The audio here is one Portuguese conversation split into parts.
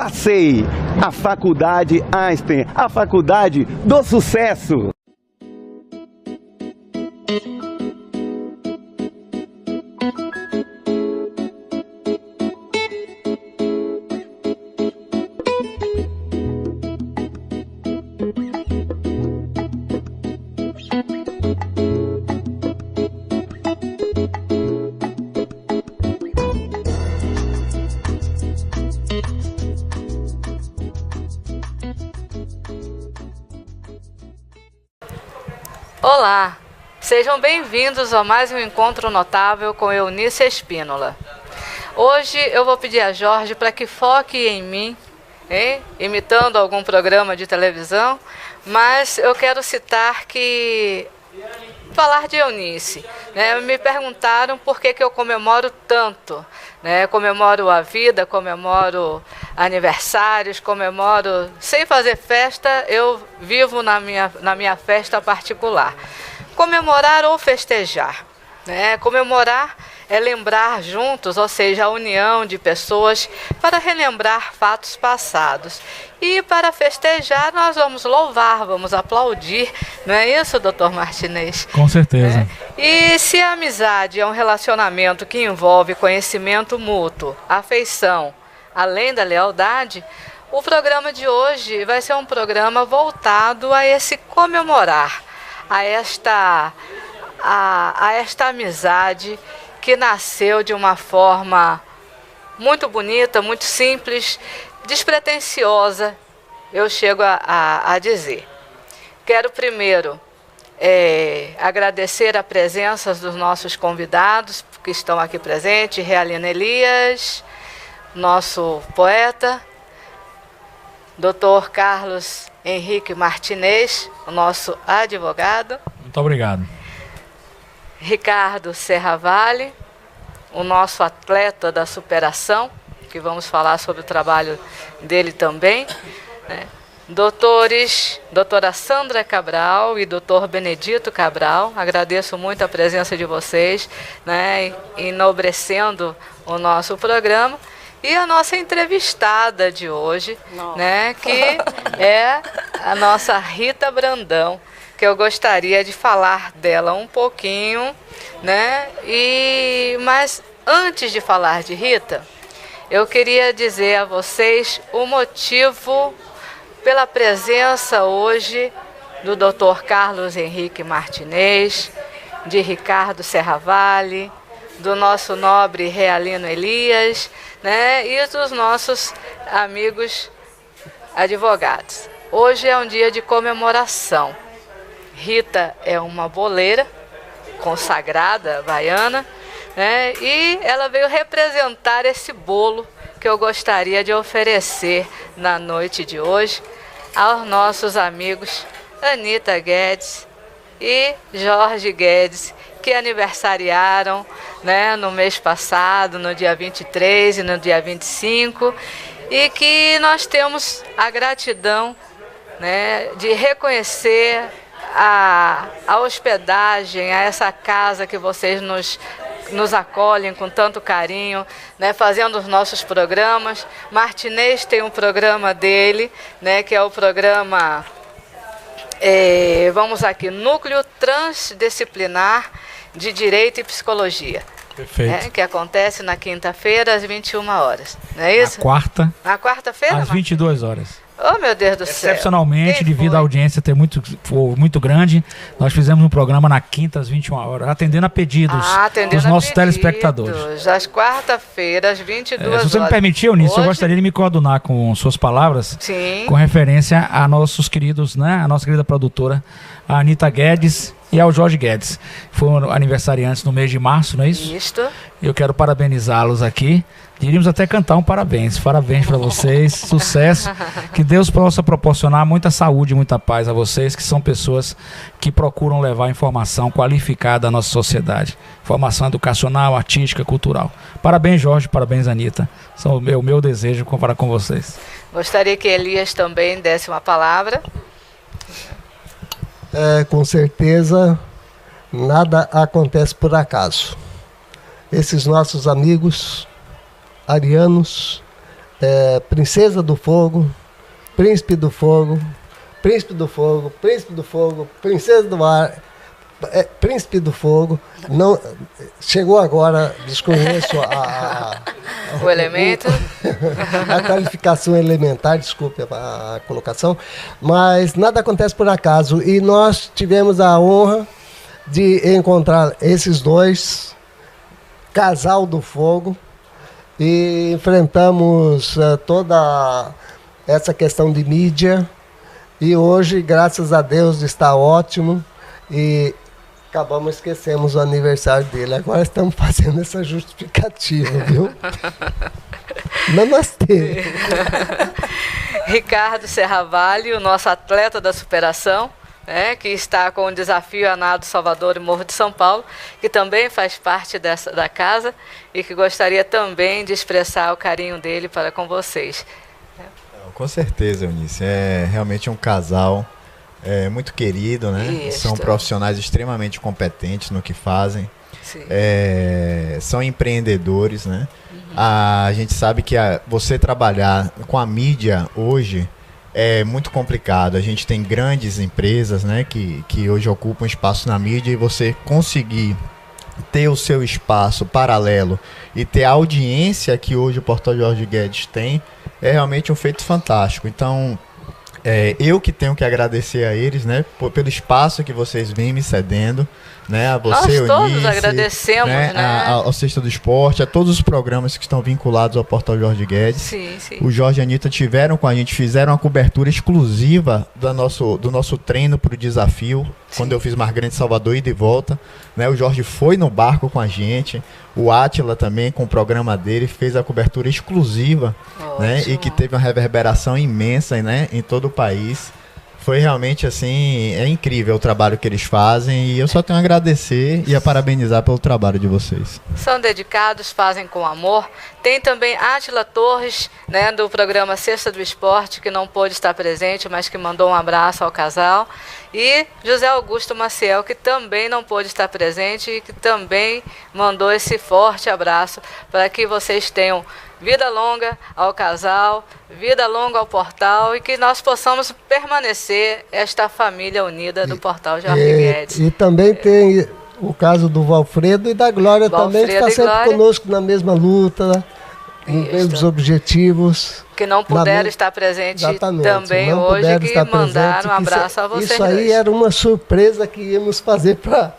Passei! A Faculdade Einstein, a faculdade do sucesso! Olá, sejam bem-vindos a mais um encontro notável com Eunice Espínola. Hoje eu vou pedir a Jorge para que foque em mim, imitando algum programa de televisão, mas eu quero citar que falar de Eunice. Me perguntaram por que eu comemoro tanto. Comemoro a vida, comemoro aniversários, comemoro sem fazer festa, eu vivo na minha festa particular. Comemorar ou festejar. Comemorar é lembrar juntos, ou seja, a união de pessoas para relembrar fatos passados. E para festejar nós vamos louvar, vamos aplaudir, não é isso, doutor Martinez? Com certeza. E se a amizade é um relacionamento que envolve conhecimento mútuo, afeição, além da lealdade, o programa de hoje vai ser um programa voltado a esse comemorar, a esta amizade que nasceu de uma forma muito bonita, muito simples, despretensiosa, eu chego a dizer. Quero primeiro agradecer a presença dos nossos convidados que estão aqui presentes, Realina Elias, nosso poeta, Dr. Carlos Henrique Martinez, o nosso advogado. Muito obrigado. Ricardo Serravalle, o nosso atleta da superação, que vamos falar sobre o trabalho dele também. Doutora Sandra Cabral e doutor Benedito Cabral, agradeço muito a presença de vocês, enobrecendo o nosso programa. E a nossa entrevistada de hoje, que é a nossa Rita Brandão, que eu gostaria de falar dela um pouquinho, mas antes de falar de Rita, eu queria dizer a vocês o motivo pela presença hoje do Dr. Carlos Henrique Martinez, de Ricardo Serravalle, do nosso nobre Realino Elias, e dos nossos amigos advogados. Hoje é um dia de comemoração. Rita é uma boleira consagrada, baiana, e ela veio representar esse bolo que eu gostaria de oferecer na noite de hoje aos nossos amigos Anita Guedes e Jorge Guedes, que aniversariaram no mês passado, no dia 23 e no dia 25, e que nós temos a gratidão de reconhecer a hospedagem, a essa casa que vocês nos acolhem com tanto carinho, fazendo os nossos programas. Martinez tem um programa dele, que é o programa, Núcleo Transdisciplinar de Direito e Psicologia. Perfeito. Que acontece na quinta-feira às 21 horas, não é isso? Na quarta-feira? Às 22 horas. Oh, meu Deus do céu. Excepcionalmente, devido à audiência ter muito grande, nós fizemos um programa na quinta às 21 horas, atendendo a pedidos dos nossos telespectadores. Às quarta-feiras, às 22 horas. Se você me permitir, Eunice, eu gostaria de me coadunar com suas palavras, com referência a nossos queridos, a nossa querida produtora, a Anita Guedes e ao Jorge Guedes. Foram aniversariantes no mês de março, não é isso? Isto. Eu quero parabenizá-los aqui. Iríamos até cantar um parabéns. Parabéns para vocês, sucesso. Que Deus possa proporcionar muita saúde e muita paz a vocês, que são pessoas que procuram levar informação qualificada à nossa sociedade. Formação educacional, artística, cultural. Parabéns, Jorge, parabéns, Anita. São o meu desejo comparar com vocês. Gostaria que Elias também desse uma palavra. Com certeza, nada acontece por acaso. Esses nossos amigos arianos Princesa do Fogo, Príncipe do Fogo, Príncipe do Fogo, Príncipe do Fogo, Princesa do Ar, Príncipe do Fogo. Não, chegou agora, desconheço o elemento. A qualificação elementar, desculpe a colocação, mas nada acontece por acaso. E nós tivemos a honra de encontrar esses dois, casal do fogo, e enfrentamos toda essa questão de mídia. E hoje, graças a Deus, está ótimo. E esquecemos o aniversário dele. Agora estamos fazendo essa justificativa, viu? Namastê. Ricardo Serravalli, o nosso atleta da superação, que está com o desafio Anado Salvador e Morro de São Paulo, que também faz parte da casa e que gostaria também de expressar o carinho dele para com vocês. Com certeza, Eunice. É realmente um casal muito querido, né? Isso. São profissionais extremamente competentes no que fazem. Sim. São empreendedores, né? A gente sabe que você trabalhar com a mídia hoje é muito complicado. A gente tem grandes empresas, né, que hoje ocupam espaço na mídia, e você conseguir ter o seu espaço paralelo e ter a audiência que hoje o Portal Jorge Guedes tem é realmente um feito fantástico. Então, eu que tenho que agradecer a eles, né, pelo espaço que vocês vêm me cedendo, né, a você, Nós todos Eunice, agradecemos, né? Ao Sexta do Esporte, a todos os programas que estão vinculados ao Portal Jorge Guedes. Sim, sim. O Jorge e a Anitta tiveram com a gente, fizeram uma cobertura exclusiva do nosso treino para o desafio, quando eu fiz Mar Grande Salvador, ida e volta, né? O Jorge foi no barco com a gente, o Átila também, com o programa dele, fez a cobertura exclusiva, né? E que teve uma reverberação imensa, né, em todo o país. Foi realmente, assim, incrível o trabalho que eles fazem, e eu só tenho a agradecer e a parabenizar pelo trabalho de vocês. São dedicados, fazem com amor. Tem também Átila Torres, né, do programa Sexta do Esporte, que não pôde estar presente, mas que mandou um abraço ao casal. E José Augusto Maciel, que também não pôde estar presente e que também mandou esse forte abraço para que vocês tenham vida longa ao casal, vida longa ao portal, e que nós possamos permanecer esta família unida do Portal Jorge Guedes. E também tem o caso do Valfredo e da Glória também, que está sempre conosco na mesma luta, nos mesmos objetivos. Que não puderam estar presentes também hoje, que mandaram um abraço a vocês. Isso aí era uma surpresa que íamos fazer para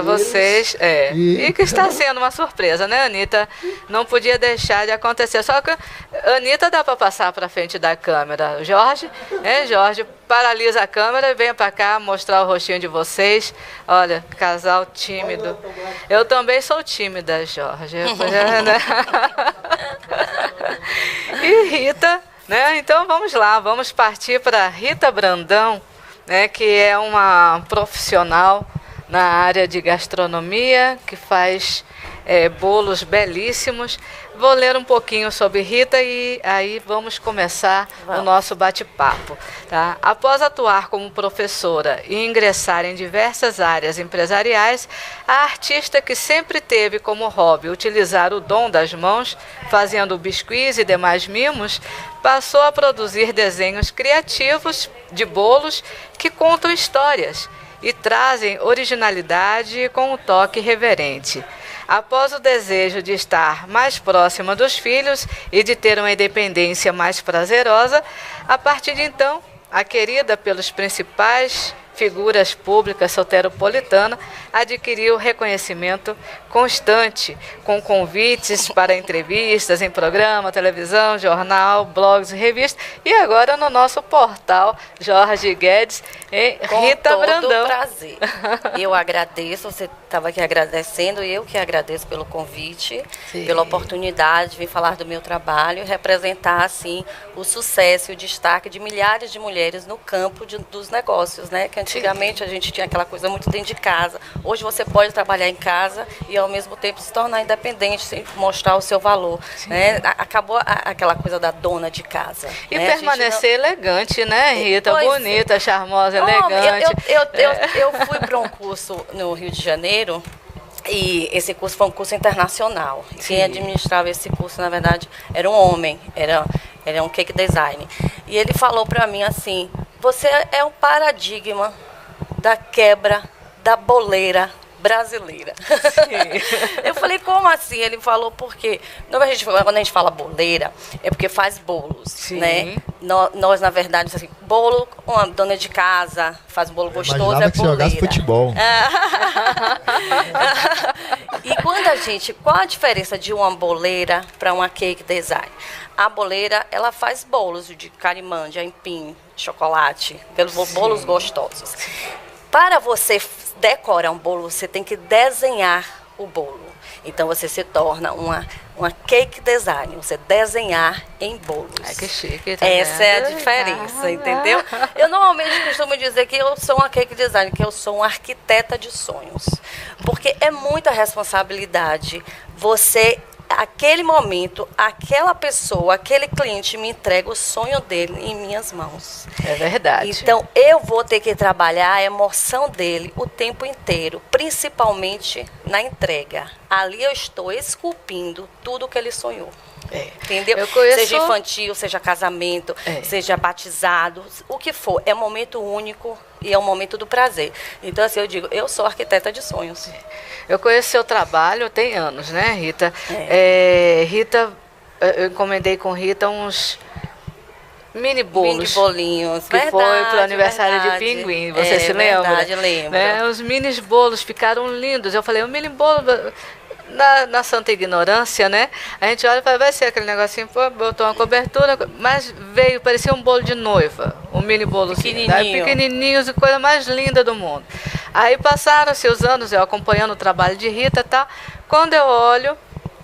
vocês, e que está sendo uma surpresa, né, Anitta? Não podia deixar de acontecer. Só que a Anitta dá para passar para frente da câmera. Jorge, Jorge, paralisa a câmera e venha para cá mostrar o rostinho de vocês. Olha, casal tímido. Eu também sou tímida, Jorge. E Rita, né? Então vamos lá, vamos partir para Rita Brandão, né, que é uma profissional na área de gastronomia, que faz bolos belíssimos. Vou ler um pouquinho sobre Rita e aí vamos começar o nosso bate-papo. Tá? Após atuar como professora e ingressar em diversas áreas empresariais, a artista, que sempre teve como hobby utilizar o dom das mãos, fazendo biscuits e demais mimos, passou a produzir desenhos criativos de bolos que contam histórias e trazem originalidade com um toque reverente. Após o desejo de estar mais próxima dos filhos e de ter uma independência mais prazerosa, a partir de então, a querida pelos principais figuras públicas soteropolitana adquiriu reconhecimento constante, com convites para entrevistas em programa, televisão, jornal, blogs e revistas, e agora no nosso portal Jorge Guedes, Rita Brandão. Com todo prazer. Eu agradeço, você estava aqui agradecendo, eu que agradeço pelo convite, pela oportunidade de vir falar do meu trabalho e representar, assim, o sucesso e o destaque de milhares de mulheres no campo dos negócios, né? Que antigamente a gente tinha aquela coisa muito dentro de casa. Hoje você pode trabalhar em casa e ao mesmo tempo se tornar independente, sem mostrar o seu valor, né? Acabou aquela coisa da dona de casa. E né? permanecer elegante, né, Rita? Bonita, charmosa, elegante. Eu fui para um curso no Rio de Janeiro, E esse curso foi um curso internacional. E quem administrava esse curso, na verdade, era um homem, era um cake design. E ele falou para mim assim: você é o paradigma da quebra da boleira brasileira. Eu falei, como assim? Ele falou, porque quando a gente fala boleira, é porque faz bolos, né? Nós, na verdade, assim, bolo, uma dona de casa faz um bolo gostoso, Imaginava que você jogasse futebol. E qual a diferença de uma boleira para uma cake design? A boleira, ela faz bolos de carimã, de aipim, chocolate, aqueles bolos gostosos. Para você decorar um bolo, você tem que desenhar o bolo. Então, você se torna uma cake design, você desenhar em bolos. Que chique. Tá Essa é a diferença, entendeu? Eu normalmente costumo dizer que eu sou uma cake design, que eu sou uma arquiteta de sonhos. Porque é muita responsabilidade você... Aquele momento, aquela pessoa, aquele cliente me entrega o sonho dele em minhas mãos. É verdade. Então, eu vou ter que trabalhar a emoção dele o tempo inteiro, principalmente na entrega. Ali eu estou esculpindo tudo que ele sonhou. Entendeu? Seja infantil, seja casamento, seja batizado, o que for. É um momento único e é um momento do prazer. Então, assim, eu digo, eu sou arquiteta de sonhos. Eu conheço seu trabalho tem anos, né, Rita? Rita, eu encomendei com Rita uns mini bolos. Mini bolinhos. Que foi para o aniversário de Pinguim. Você se lembra? Verdade, lembro. Né? Os mini bolos ficaram lindos. Eu falei, um mini bolo... Na santa ignorância, né? A gente olha e fala, vai ser aquele negocinho, pô, botou uma cobertura, mas veio, parecia um bolo de noiva, um mini bolo pequenininhos e coisa mais linda do mundo. Aí passaram-se os anos, eu acompanhando o trabalho de Rita, tá? Quando eu olho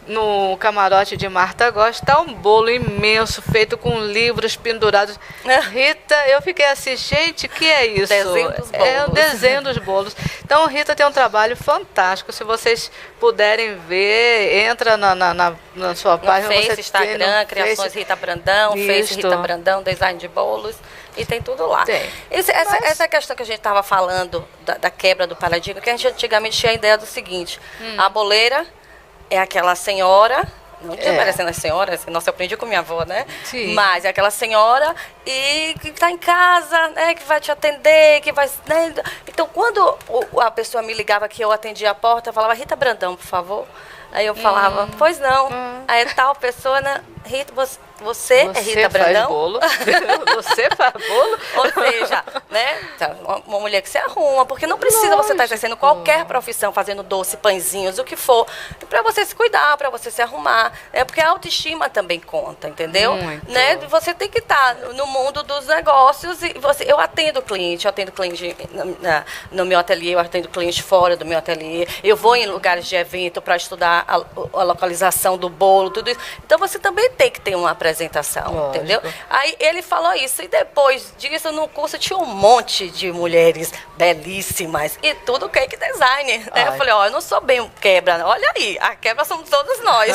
no camarote de Marta Góes, está um bolo imenso, feito com livros pendurados. Rita, eu fiquei assim, gente, que é isso? Desenho dos bolos. É o desenho dos bolos. Então, Rita tem um trabalho fantástico. Se vocês puderem ver, entra na sua página. No Face, Instagram, Criações Rita Brandão, Face Rita Brandão, design de bolos. E tem tudo lá. Essa questão que a gente estava falando, da quebra do paradigma, que a gente antigamente tinha a ideia do seguinte, a boleira é aquela senhora, não tinha parecendo as senhoras, nossa, eu aprendi com minha avó, né? Sim. Mas é aquela senhora e que está em casa, né? Que vai te atender, que vai... Né? Então, quando a pessoa me ligava que eu atendia a porta, eu falava, Rita Brandão, por favor. Aí eu falava, pois não. Aí tal pessoa, né? Rita, você é Rita Brandão? Bolo. Você faz bolo? Ou seja, né? Uma mulher que se arruma, porque não precisa você estar exercendo qualquer profissão, fazendo doce, pãezinhos, o que for, para você se cuidar, para você se arrumar. Porque a autoestima também conta, entendeu? Muito. Né? Você tem que estar no mundo dos negócios e eu atendo cliente no meu ateliê, eu atendo cliente fora do meu ateliê, eu vou em lugares de evento para estudar a localização do bolo, tudo isso. Então você também tem que ter uma apresentação, lógico, entendeu? Aí ele falou isso, e depois disso no curso tinha um monte de mulheres belíssimas e tudo cake design, né? Eu falei, eu não sou bem quebra, olha aí, a quebra somos todos nós.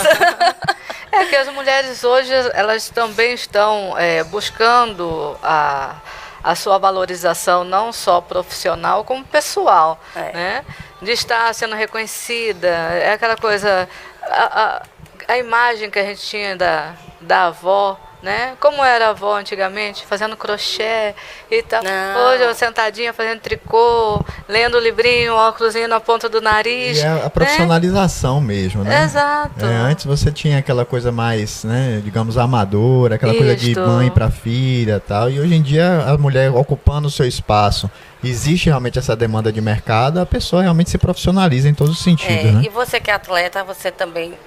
É que as mulheres hoje, elas também estão buscando a sua valorização, não só profissional, como pessoal, né? De estar sendo reconhecida, é aquela coisa, a imagem que a gente tinha da avó, né? Como era a avó antigamente, fazendo crochê e tal. Hoje eu sentadinha fazendo tricô, lendo o livrinho, óculosinho na ponta do nariz. E a profissionalização mesmo, né? Exato. Antes você tinha aquela coisa mais, né, digamos, amadora, aquela coisa de mãe para filha e tal. E hoje em dia a mulher ocupando o seu espaço, existe realmente essa demanda de mercado, a pessoa realmente se profissionaliza em todos os sentidos, né? E você que é atleta, você também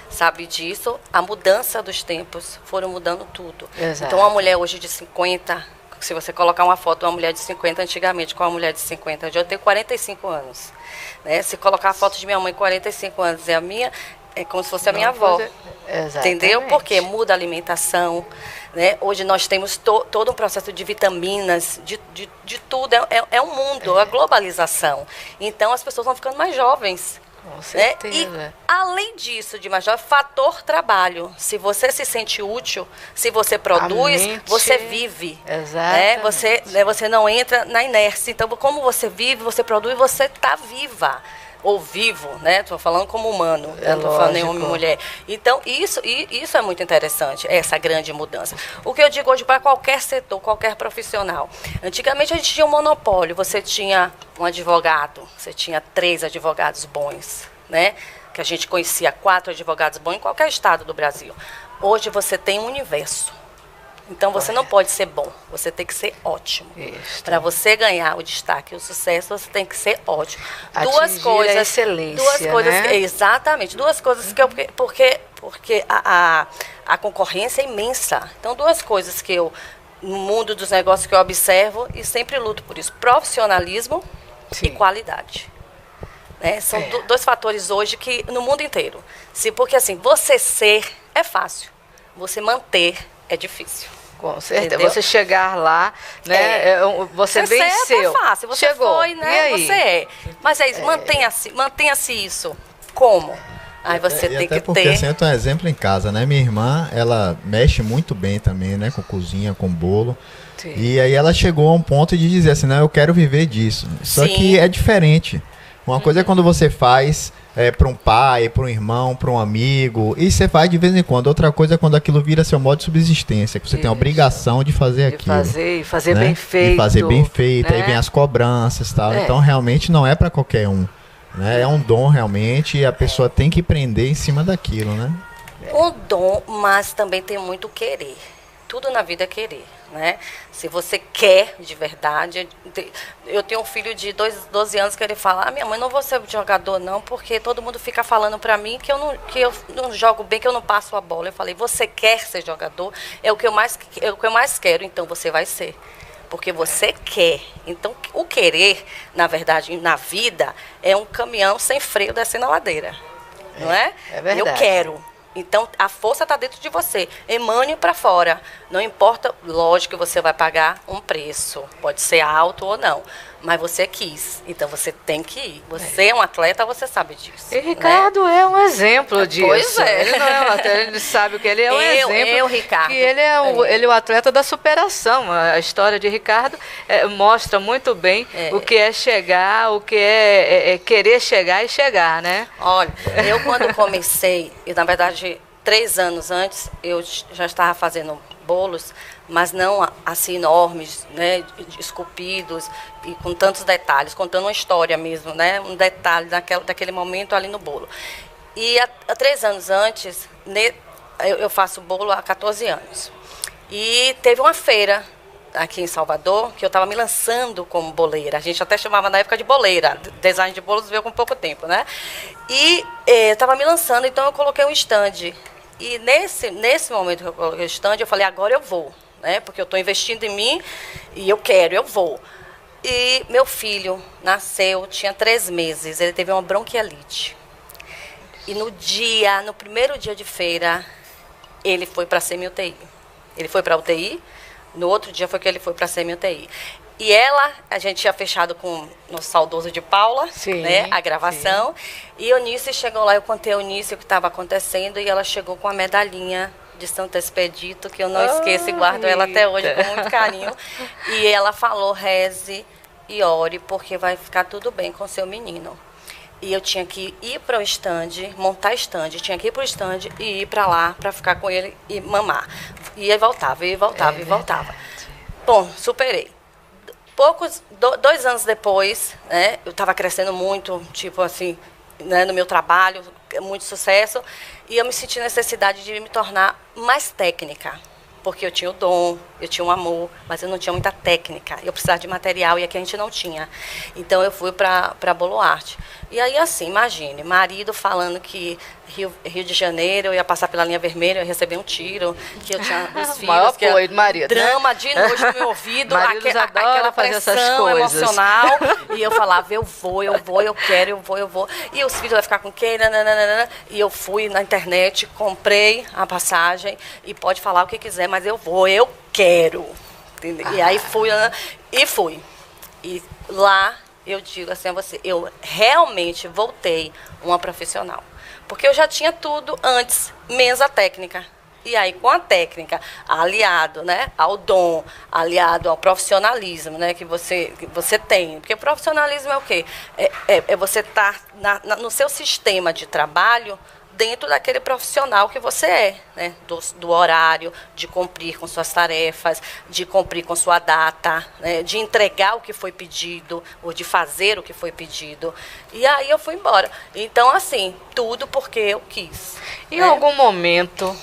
sabe disso. A mudança dos tempos foram mudando tudo. Exato. Então, uma mulher hoje de 50, se você colocar uma foto de uma mulher de 50 antigamente com uma mulher de 50, eu tenho 45 anos. Né? Se colocar a foto de minha mãe 45 anos e a minha, é como se fosse a minha avó. Entendeu? Porque muda a alimentação. Né? Hoje nós temos todo um processo de vitaminas, de tudo. É um mundo, a globalização. Então as pessoas vão ficando mais jovens. Com certeza. E, além disso, de mais jovem, fator trabalho. Se você se sente útil, se você produz, você vive. Exatamente. Você não entra na inércia. Então, como você vive, você produz, você está viva. ou vivo, né? Estou falando como humano, não estou falando nem homem e mulher. Então, isso é muito interessante, essa grande mudança. O que eu digo hoje para qualquer setor, qualquer profissional. Antigamente a gente tinha um monopólio, você tinha um advogado, você tinha 3 advogados bons, né? Que a gente conhecia 4 advogados bons em qualquer estado do Brasil. Hoje você tem um universo. Então você não pode ser bom, você tem que ser ótimo. Para você ganhar o destaque e o sucesso, você tem que ser ótimo. Atingir a excelência, duas coisas, né? Exatamente, 2 coisas que porque a concorrência é imensa. Então 2 coisas que eu no mundo dos negócios que eu observo e sempre luto por isso: profissionalismo e qualidade. Né? São 2 fatores hoje que no mundo inteiro. Porque assim, você ser é fácil, você manter é difícil. Com certeza. Entendeu? Você chegar lá, né? Você venceu. É fácil. Você chegou. foi, né? E aí? Você é. Mas é isso. Mantenha-se isso. Como? Aí você tem até que porque, ter. assim, eu tenho um exemplo em casa, né? Minha irmã, ela mexe muito bem também, né? Com cozinha, com bolo. Sim. E aí ela chegou a um ponto de dizer assim, não, eu quero viver disso. Só Sim. que é diferente. Uma coisa é quando você faz para um pai, para um irmão, para um amigo, e você faz de vez em quando. Outra coisa é quando aquilo vira seu modo de subsistência, que você tem a obrigação de fazer aquilo. E fazer né? bem feito. E fazer bem feito, né? aí vem as cobranças e tal. Então realmente não é para qualquer um. Né? É um dom realmente e a pessoa tem que prender em cima daquilo, né? Um dom, mas também tem muito querer. Tudo na vida é querer, né? Se você quer de verdade. Eu tenho um filho de 12 anos que ele fala: minha mãe, não vou ser jogador não, porque todo mundo fica falando pra mim que eu não jogo bem, que eu não passo a bola. Eu falei: você quer ser jogador? É o que eu mais quero, então você vai ser. Porque você quer. Então, o querer, na verdade, na vida, é um caminhão sem freio descendo a ladeira. Não é? É verdade. Eu quero. Então, a força está dentro de você. Emane para fora. Não importa, lógico que você vai pagar um preço. Pode ser alto ou não. Mas você quis. Então, você tem que ir. Você é um atleta, você sabe disso. E Ricardo é um exemplo disso. Pois é. Ele não é um atleta, ele sabe que ele é um exemplo. Ricardo. Que ele é o atleta da superação. A história de Ricardo mostra muito bem o que é chegar, o que é querer chegar e chegar, né? Olha, eu quando comecei, e na verdade 3 anos antes, eu já estava fazendo bolos, mas não assim enormes, né, esculpidos e com tantos detalhes, contando uma história mesmo, né, um detalhe daquele momento ali no bolo. E há 3 anos antes, eu faço bolo há 14 anos. E teve uma feira aqui em Salvador, que eu estava me lançando como boleira. A gente até chamava na época de boleira. Design de bolos veio com pouco tempo, né? E eu estava me lançando, então eu coloquei um stand. E nesse momento que eu coloquei o stand, eu falei: agora eu vou, né? Porque eu estou investindo em mim e eu vou. E meu filho nasceu, tinha 3 meses, ele teve uma bronquiolite. E no primeiro dia de feira, ele foi para a semi-UTI. Ele foi para a UTI. No outro dia foi que ele foi para a semi-UTI. E a gente tinha fechado com o saudoso de Paula, sim, né, a gravação. Sim. E Eunice chegou lá, eu contei a Eunice o que estava acontecendo, e ela chegou com a medalhinha de Santo Expedito, que eu não esqueço e guardo ela até hoje com muito carinho. E ela falou: reze e ore, porque vai ficar tudo bem com seu menino. E eu tinha que ir para o stand, montar stand, tinha que ir para o stand e ir para lá para ficar com ele e mamar. E aí voltava, e voltava, e voltava. Bom, superei. 2 anos depois, né, eu estava crescendo muito, tipo assim, né, no meu trabalho, muito sucesso, e eu me senti necessidade de me tornar mais técnica. Porque eu tinha o dom, eu tinha um amor, mas eu não tinha muita técnica. Eu precisava de material e aqui a gente não tinha. Então eu fui para Boloarte. E aí, assim, imagine, marido falando que Rio de Janeiro, eu ia passar pela linha vermelha, eu ia receber um tiro, que eu tinha 2 filhos. Maior que apoio do marido, drama de noite no meu ouvido, aquela fazer essas pressão coisas emocional. E eu falava: eu vou, eu quero, eu vou. E os filhos vão ficar com quem? Nananana. E eu fui na internet, comprei a passagem, e pode falar o que quiser, mas eu vou, eu quero. Entendeu? E aí fui. E lá eu digo assim a você, eu realmente voltei uma profissional. Porque eu já tinha tudo antes, menos a técnica. E aí, com a técnica, aliado, né, ao dom, aliado ao profissionalismo, né, que você tem. Porque profissionalismo é o quê? É você estar no seu sistema de trabalho dentro daquele profissional que você é, né, do horário, de cumprir com suas tarefas, de cumprir com sua data, né, de entregar o que foi pedido, ou de fazer o que foi pedido. E aí eu fui embora. Então, assim, tudo porque eu quis. Em algum momento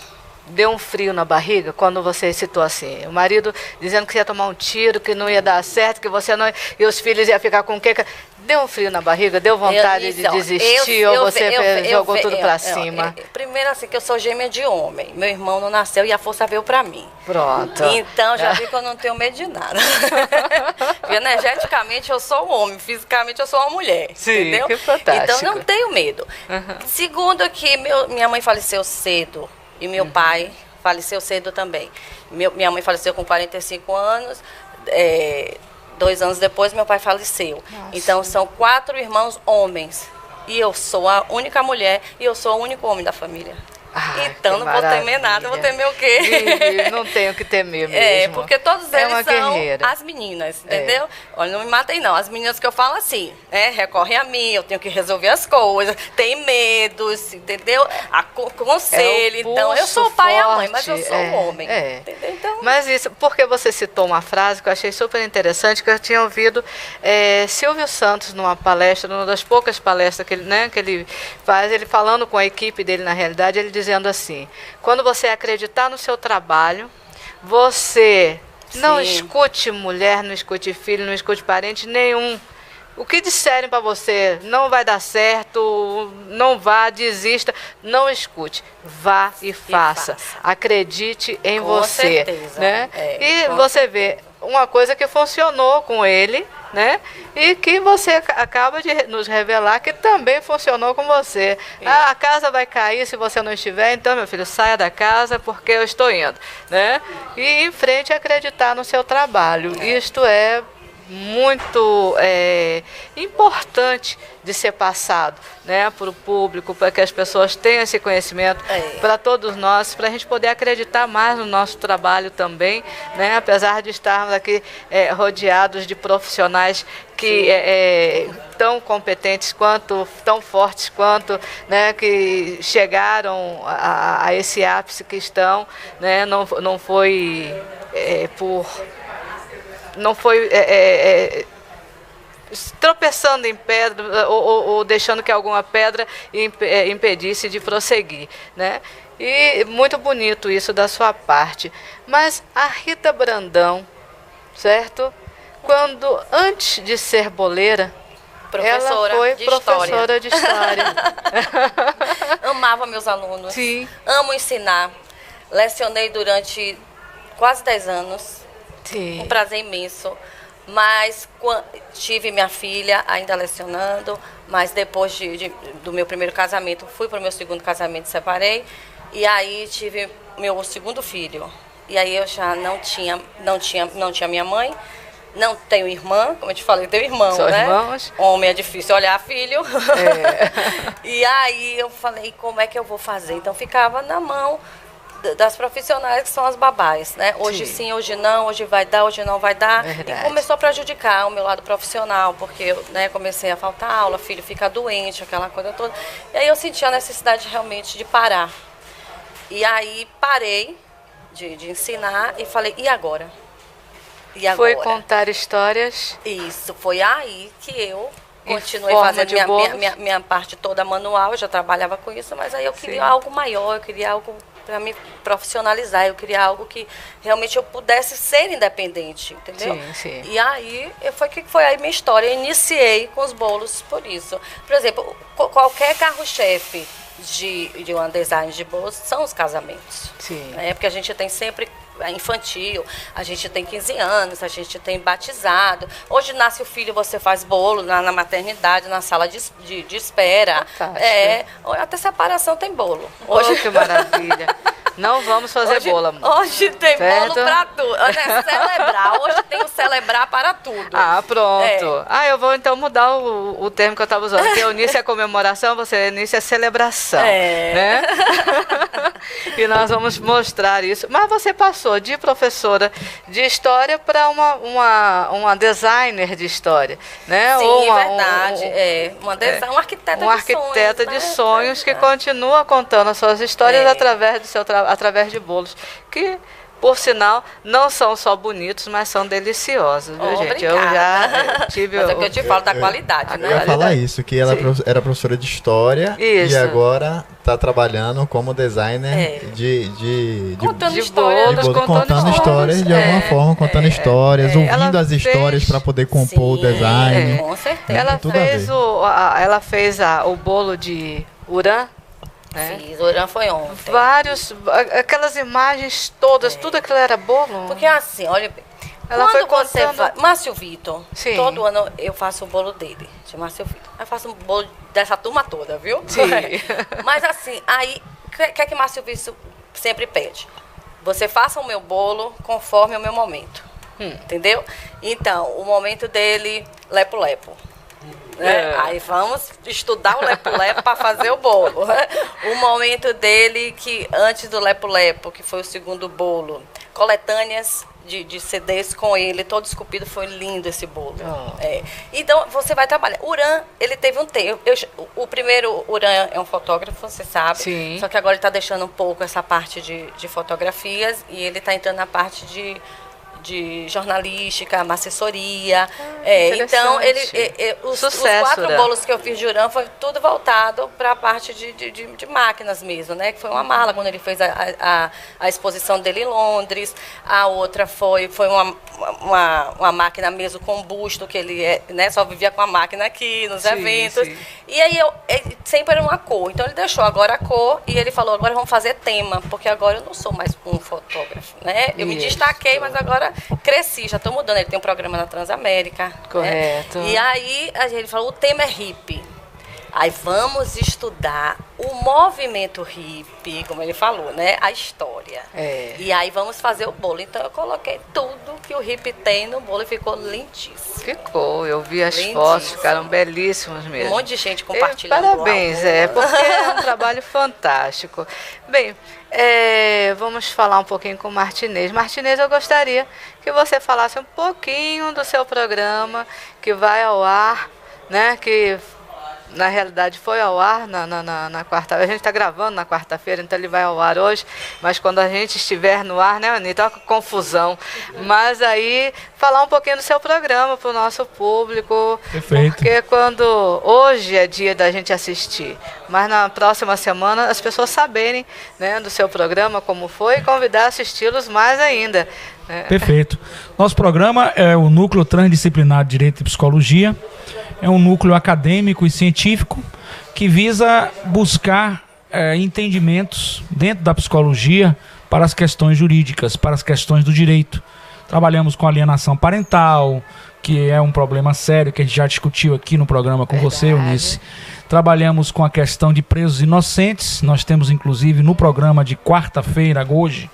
deu um frio na barriga quando você citou assim, o marido dizendo que ia tomar um tiro, que não ia dar certo, que você não... E os filhos iam ficar com o quê? Deu um frio na barriga? Deu vontade de desistir? Ou você jogou tudo pra cima? Primeiro, assim, que eu sou gêmea de homem. Meu irmão não nasceu e a força veio pra mim. Pronto. Então, já vi que eu não tenho medo de nada. Energeticamente, eu sou um homem. Fisicamente, eu sou uma mulher. Sim, entendeu? que fantástico. Então, não tenho medo. Segundo, que minha mãe faleceu cedo. E meu pai faleceu cedo também. Minha mãe faleceu com 45 anos. 2 anos depois, meu pai faleceu. Nossa. Então, são 4 irmãos homens. E eu sou a única mulher e eu sou o único homem da família. Então, não vou temer nada, vou temer o quê? Não tenho que temer mesmo. Porque todos eles são guerreira. as meninas, entendeu? Olha, não me matem não. As meninas que eu falo assim, recorrem a mim, eu tenho que resolver as coisas, tem medos, entendeu? Conselho. Então, eu sou o pai e a mãe, mas eu sou o homem. Entendeu? Então... Mas isso, porque você citou uma frase que eu achei super interessante, que eu tinha ouvido Silvio Santos numa palestra, numa das poucas palestras que ele faz, ele falando com a equipe dele, na realidade, ele dizendo assim, quando você acreditar no seu trabalho, você não escute mulher, não escute filho, não escute parente nenhum. O que disserem para você, não vai dar certo, não vá, desista, não escute. Vá e faça. Acredite em você. Com certeza. Né? E você vê uma coisa que funcionou com ele, né? E que você acaba de nos revelar que também funcionou com você. A casa vai cair se você não estiver, então, meu filho, saia da casa porque eu estou indo, né? E em frente acreditar no seu trabalho. Isto é muito importante de ser passado, né, para o público, para que as pessoas tenham esse conhecimento, para todos nós, para a gente poder acreditar mais no nosso trabalho também, né, apesar de estarmos aqui rodeados de profissionais que tão competentes quanto, tão fortes quanto, né, que chegaram a esse ápice que estão, né, não foi tropeçando em pedra ou deixando que alguma pedra impedisse de prosseguir, né? E muito bonito isso da sua parte. Mas a Rita Brandão, certo? Quando, antes de ser boleira, ela foi professora de história. Amava meus alunos. Sim. Amo ensinar. Lecionei durante quase 10 anos. Sim. Um prazer imenso. Mas tive minha filha ainda lecionando, mas depois do meu primeiro casamento, fui para o meu segundo casamento, separei, e aí tive meu segundo filho. E aí eu já não tinha minha mãe, não tenho irmã, como eu te falei, tenho irmão, São né? Irmãos. Homem é difícil olhar filho. E aí eu falei, como é que eu vou fazer? Então ficava na mão das profissionais que são as babás, né? Hoje sim, hoje não, hoje vai dar, hoje não vai dar. Verdade. E começou a prejudicar o meu lado profissional, porque eu, né, comecei a faltar aula, filho fica doente, aquela coisa toda. E aí eu senti a necessidade realmente de parar. E aí parei de ensinar e falei, e agora? E agora? Foi contar histórias. Isso, foi aí que eu continuei forma fazendo de minha parte toda manual, eu já trabalhava com isso, mas aí eu queria algo maior, eu queria algo para me profissionalizar, eu queria algo que realmente eu pudesse ser independente, entendeu? Sim, sim. E aí foi aí minha história, eu iniciei com os bolos por isso. Por exemplo, qualquer carro-chefe de uma design de bolos são os casamentos. Sim. Né? Porque a gente tem sempre infantil, a gente tem 15 anos, a gente tem batizado. Hoje nasce o filho, você faz bolo na maternidade, na sala de espera. Fantástico. Até separação tem bolo. Hoje que maravilha. Não vamos fazer bolo. Hoje tem certo? bolo para tudo. Hoje é celebrar. Hoje tem o celebrar para tudo. Ah, pronto. Eu vou então mudar o termo que eu estava usando. Porque Eunice é comemoração, Eunice é celebração. Né? E nós vamos mostrar isso. Mas você passou de professora de história para uma designer de história, né? Sim, ou verdade. Um arquiteta um arquiteta de sonhos, de sonhos que continua contando as suas histórias através de bolos, que, por sinal, não são só bonitos, mas são deliciosos, viu, gente? Eu já tive... Mas é o que eu te falo da qualidade, né? Eu ia falar isso, que ela era professora de história e agora está trabalhando como designer contando histórias. Contando histórias de alguma forma, contando histórias, ouvindo as histórias para poder compor o design. Com certeza. Ela fez o bolo de Urã. Fiz, o Urã foi ontem. Aquelas imagens todas, tudo aquilo era bolo. Porque assim, olha bem. Quando você vai... Márcio Vitor, todo ano eu faço o bolo dele, de Márcio Vitor. Eu faço um bolo dessa turma toda, viu? Sim. Mas assim, aí, o que é que Márcio Vitor sempre pede? Você faça o meu bolo conforme o meu momento. Entendeu? Então, o momento dele, lepo-lepo. Né? Aí vamos estudar o lepo-lepo para fazer o bolo. O momento dele, que antes do lepo-lepo, que foi o segundo bolo, coletâneas de CDs com ele, todo esculpido, foi lindo esse bolo. Então, você vai trabalhar. Urã, ele teve um tempo. O primeiro Urã é um fotógrafo, você sabe. Sim. Só que agora ele está deixando um pouco essa parte de fotografias e ele está entrando na parte de jornalística, uma assessoria. Então, os 4 bolos que eu fiz de Urã foi tudo voltado para a parte de máquinas mesmo, né? Que foi uma mala quando ele fez a exposição dele em Londres. A outra foi uma máquina mesmo com busto, que ele só vivia com a máquina aqui nos eventos. Sim. E aí sempre era uma cor. Então ele deixou agora a cor e ele falou, agora vamos fazer tema, porque agora eu não sou mais um fotógrafo, né? Eu me destaquei, mas agora cresci, já estou mudando. Ele tem um programa na Transamérica. Correto. Né? E aí ele falou, o tema é hippie. Aí vamos estudar o movimento hippie, como ele falou, né? A história. E aí vamos fazer o bolo. Então eu coloquei tudo que o hippie tem no bolo e ficou lindíssimo. Ficou, eu vi as fotos, ficaram belíssimos mesmo. Um monte de gente compartilhando. Parabéns, porque é um trabalho fantástico. Bem, vamos falar um pouquinho com o Martinez. Martinez, eu gostaria que você falasse um pouquinho do seu programa que vai ao ar, né? Que na realidade foi ao ar na quarta-feira. A gente está gravando na quarta-feira, então ele vai ao ar hoje, mas quando a gente estiver no ar, né, Anitta, olha que confusão. Mas aí, falar um pouquinho do seu programa para o nosso público. Perfeito. Porque hoje é dia da gente assistir, mas na próxima semana as pessoas saberem, né, do seu programa, como foi, e convidar a assisti-los mais ainda. Perfeito. Nosso programa é o Núcleo Transdisciplinar de Direito e Psicologia. É um núcleo acadêmico e científico que visa buscar entendimentos dentro da psicologia para as questões jurídicas, para as questões do direito. Trabalhamos com alienação parental, que é um problema sério que a gente já discutiu aqui no programa com você, Eunice. Trabalhamos com a questão de presos inocentes. Nós temos, inclusive, no programa de quarta-feira, hoje,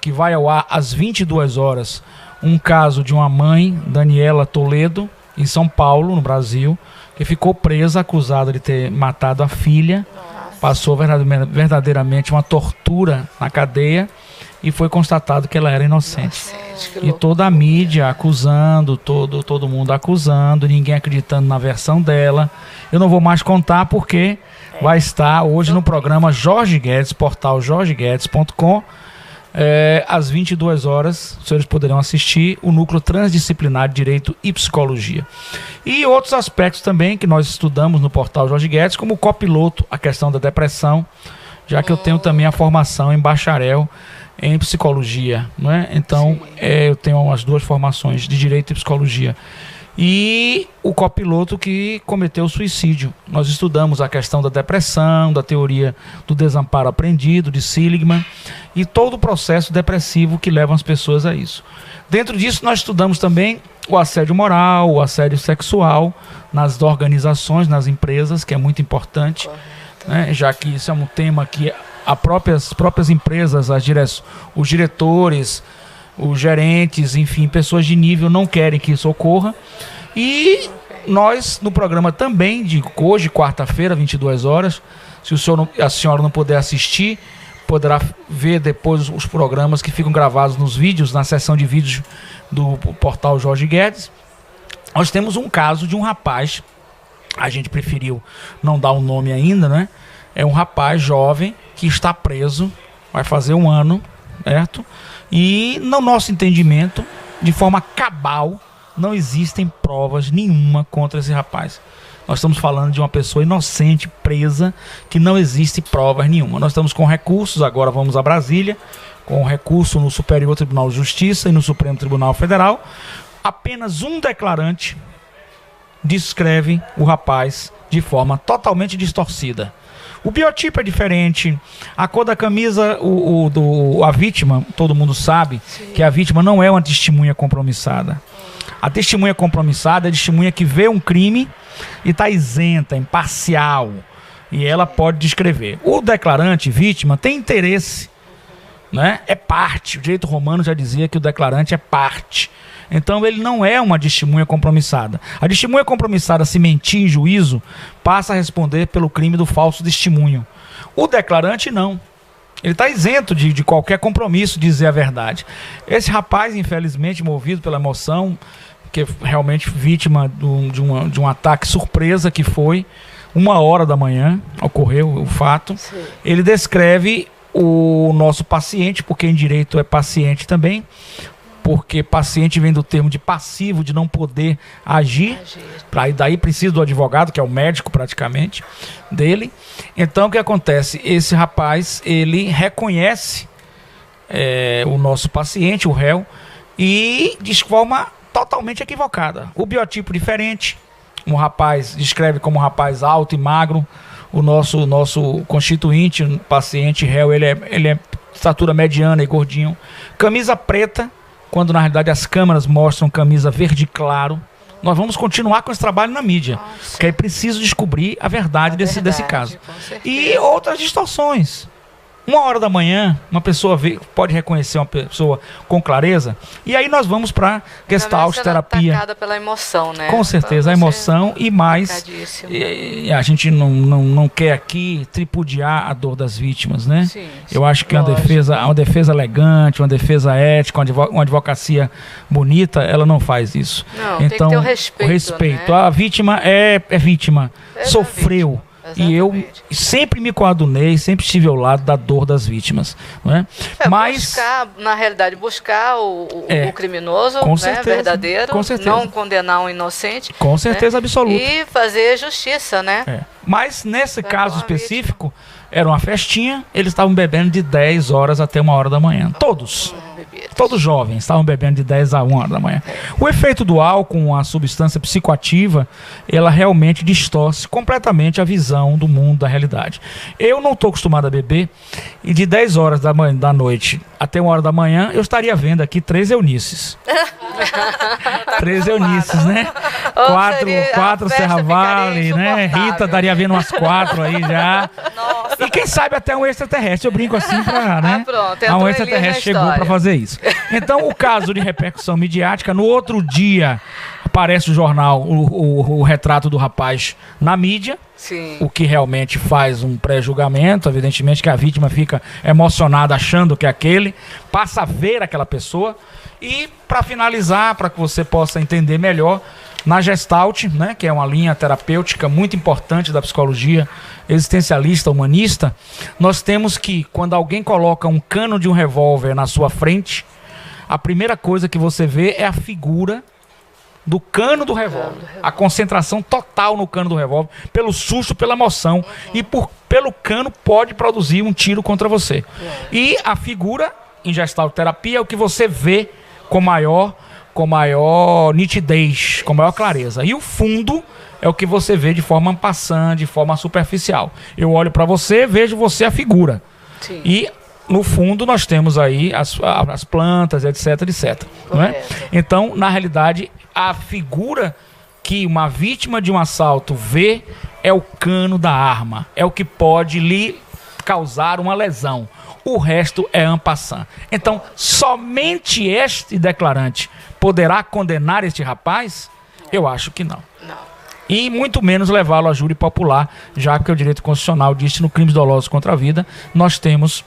que vai ao ar às 22 horas, um caso de uma mãe, Daniela Toledo, em São Paulo, no Brasil, que ficou presa, acusada de ter matado a filha. Nossa. Passou verdadeiramente uma tortura na cadeia e foi constatado que ela era inocente. E toda a mídia acusando, todo mundo acusando, ninguém acreditando na versão dela. Eu não vou mais contar porque vai estar hoje no programa Jorge Guedes, portal jorgeguedes.com. Às 22 horas, os senhores poderão assistir o Núcleo Transdisciplinar de Direito e Psicologia. E outros aspectos também que nós estudamos no portal Jorge Guedes, como o copiloto, a questão da depressão, já que eu tenho também a formação em bacharel em psicologia, não é? Então, eu tenho as 2 formações de Direito e Psicologia. E o copiloto que cometeu suicídio. Nós estudamos a questão da depressão, da teoria do desamparo aprendido, de Seligman, e todo o processo depressivo que leva as pessoas a isso. Dentro disso, nós estudamos também o assédio moral, o assédio sexual nas organizações, nas empresas, que é muito importante, né? Já que isso é um tema que as próprias empresas, os diretores, os gerentes, enfim, pessoas de nível não querem que isso ocorra. E nós, no programa também, de hoje, quarta-feira, 22 horas, se a senhora não puder assistir, poderá ver depois os programas que ficam gravados nos vídeos, na seção de vídeos do portal Jorge Guedes. Nós temos um caso de um rapaz, a gente preferiu não dar o nome ainda, né? É um rapaz jovem que está preso, vai fazer 1 ano, certo? E no nosso entendimento, de forma cabal, não existem provas nenhuma contra esse rapaz. Nós estamos falando de uma pessoa inocente, presa, que não existe provas nenhuma. Nós estamos com recursos, agora vamos a Brasília, com recurso no Superior Tribunal de Justiça e no Supremo Tribunal Federal. Apenas um declarante descreve o rapaz de forma totalmente distorcida. O biotipo é diferente, a cor da camisa, a vítima, todo mundo sabe que a vítima não é uma testemunha compromissada. A testemunha compromissada é a testemunha que vê um crime e está isenta, imparcial, e ela pode descrever. O declarante, vítima, tem interesse, né? É parte. O direito romano já dizia que o declarante é parte. Então ele não é uma testemunha compromissada. A testemunha compromissada, se mentir em juízo, passa a responder pelo crime do falso testemunho. O declarante não. Ele está isento de qualquer compromisso de dizer a verdade. Esse rapaz, infelizmente, movido pela emoção, que é realmente vítima de um ataque surpresa, que foi 1h da manhã, ocorreu o fato. Sim. Ele descreve o nosso paciente, porque em direito é paciente também, porque paciente vem do termo de passivo, de não poder agir. Daí precisa do advogado, que é o médico praticamente dele. Então o que acontece? Esse rapaz, ele reconhece o nosso paciente, o réu, e de forma totalmente equivocada. O biotipo diferente, um rapaz, descreve como um rapaz alto e magro. O nosso constituinte, o paciente réu, ele é estatura mediana e gordinho. Camisa preta, quando na realidade as câmeras mostram camisa verde claro. Nós vamos continuar com esse trabalho na mídia, porque é preciso descobrir a verdade desse caso. E outras distorções. 1h da manhã, uma pessoa pode reconhecer uma pessoa com clareza, e aí nós vamos para Gestalt terapia. Atacada pela emoção, né? Com certeza, a emoção e mais. E a gente não quer aqui tripudiar a dor das vítimas, né? Sim, eu acho que uma defesa elegante, uma defesa ética, uma advocacia bonita, ela não faz isso. Não, então, tem que ter o respeito. Né? A vítima é vítima, sofreu. Exatamente. E eu sempre me coadunei, sempre estive ao lado da dor das vítimas, não é? Mas na realidade, buscar o criminoso, com né, certeza, verdadeiro, com certeza. Não condenar um inocente. Com certeza, né? absoluta. E fazer justiça, né? Mas nesse caso específico, era uma festinha, eles estavam bebendo de 10 horas até 1h da manhã. Todos jovens estavam bebendo de 10 a 1h da manhã. O efeito do álcool, a substância psicoativa, ela realmente distorce completamente a visão do mundo, da realidade. Eu não estou acostumado a beber, e de 10 horas da noite até 1h da manhã, eu estaria vendo aqui 3 Eunices. 3 Eunices, né? 4 Serra Vale, né? Rita estaria vendo umas 4 aí já. Nossa. E quem sabe até um extraterrestre. Eu brinco assim pra, né? Pronto, um extraterrestre chegou para fazer isso. Então, o caso de repercussão midiática, no outro dia aparece o jornal, o retrato do rapaz na mídia. Sim. O que realmente faz um pré-julgamento, evidentemente que a vítima fica emocionada achando que é aquele, passa a ver aquela pessoa. E para finalizar, para que você possa entender melhor, na Gestalt, né, que é uma linha terapêutica muito importante da psicologia existencialista, humanista, nós temos que, quando alguém coloca um cano de um revólver na sua frente, a primeira coisa que você vê é a figura do cano do revólver. A concentração total no cano do revólver, pelo susto, pela emoção. E pelo cano pode produzir um tiro contra você. E a figura, em Gestalt terapia, é o que você vê com maior nitidez, com maior clareza. E o fundo é o que você vê de forma passante, de forma superficial. Eu olho para você, vejo você a figura. Sim. E no fundo nós temos aí as plantas, etc, etc. Não é? Então, na realidade, a figura que uma vítima de um assalto vê é o cano da arma. É o que pode lhe causar uma lesão. O resto é en passant. Então, somente este declarante poderá condenar este rapaz? Eu acho que não. E muito menos levá-lo a júri popular, já que o direito constitucional diz que no crimes dolosos contra a vida, nós temos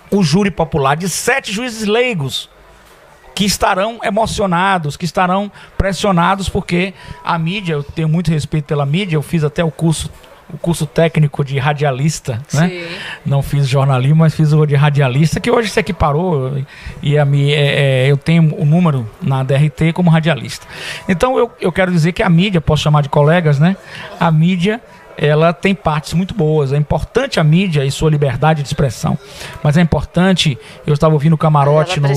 o júri popular de 7 juízes leigos, que estarão emocionados, que estarão pressionados, porque a mídia, eu tenho muito respeito pela mídia, eu fiz até o curso técnico de radialista, né? Não fiz jornalismo, mas fiz o de radialista, que hoje se equiparou, e eu tenho o número na DRT como radialista. Então eu quero dizer que a mídia, posso chamar de colegas, né? A mídia, ela tem partes muito boas. É importante a mídia e sua liberdade de expressão, mas é importante, eu estava ouvindo o Camarote no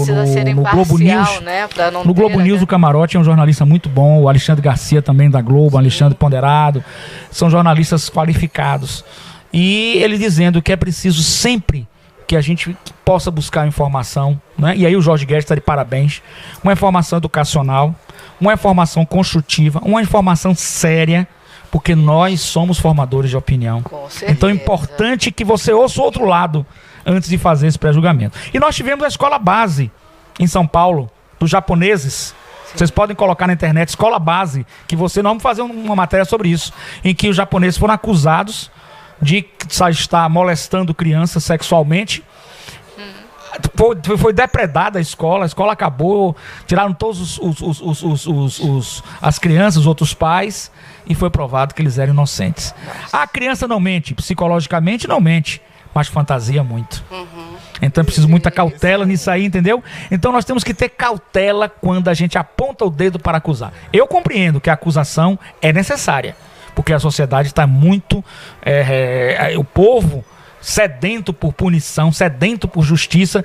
Globo News, né? No Globo News, o Camarote é um jornalista muito bom, o Alexandre Garcia também da Globo, o Alexandre Ponderado, são jornalistas qualificados, e ele dizendo que é preciso sempre que a gente possa buscar informação, né? E aí o Jorge Guedes está de parabéns, uma informação educacional, uma informação construtiva, uma informação séria, porque nós somos formadores de opinião. Então é importante que você ouça o outro lado antes de fazer esse pré-julgamento. E nós tivemos a escola base em São Paulo, dos japoneses. Vocês podem colocar na internet escola base, que nós vamos fazer uma matéria sobre isso, em que os japoneses foram acusados de estar molestando crianças sexualmente. Foi depredada a escola acabou, tiraram todos as crianças, os outros pais, e foi provado que eles eram inocentes. A criança não mente, psicologicamente não mente, mas fantasia muito. Então é preciso muita cautela nisso aí, entendeu? Então nós temos que ter cautela quando a gente aponta o dedo para acusar. Eu compreendo que a acusação é necessária, porque a sociedade está muito... o povo sedento por punição, sedento por justiça,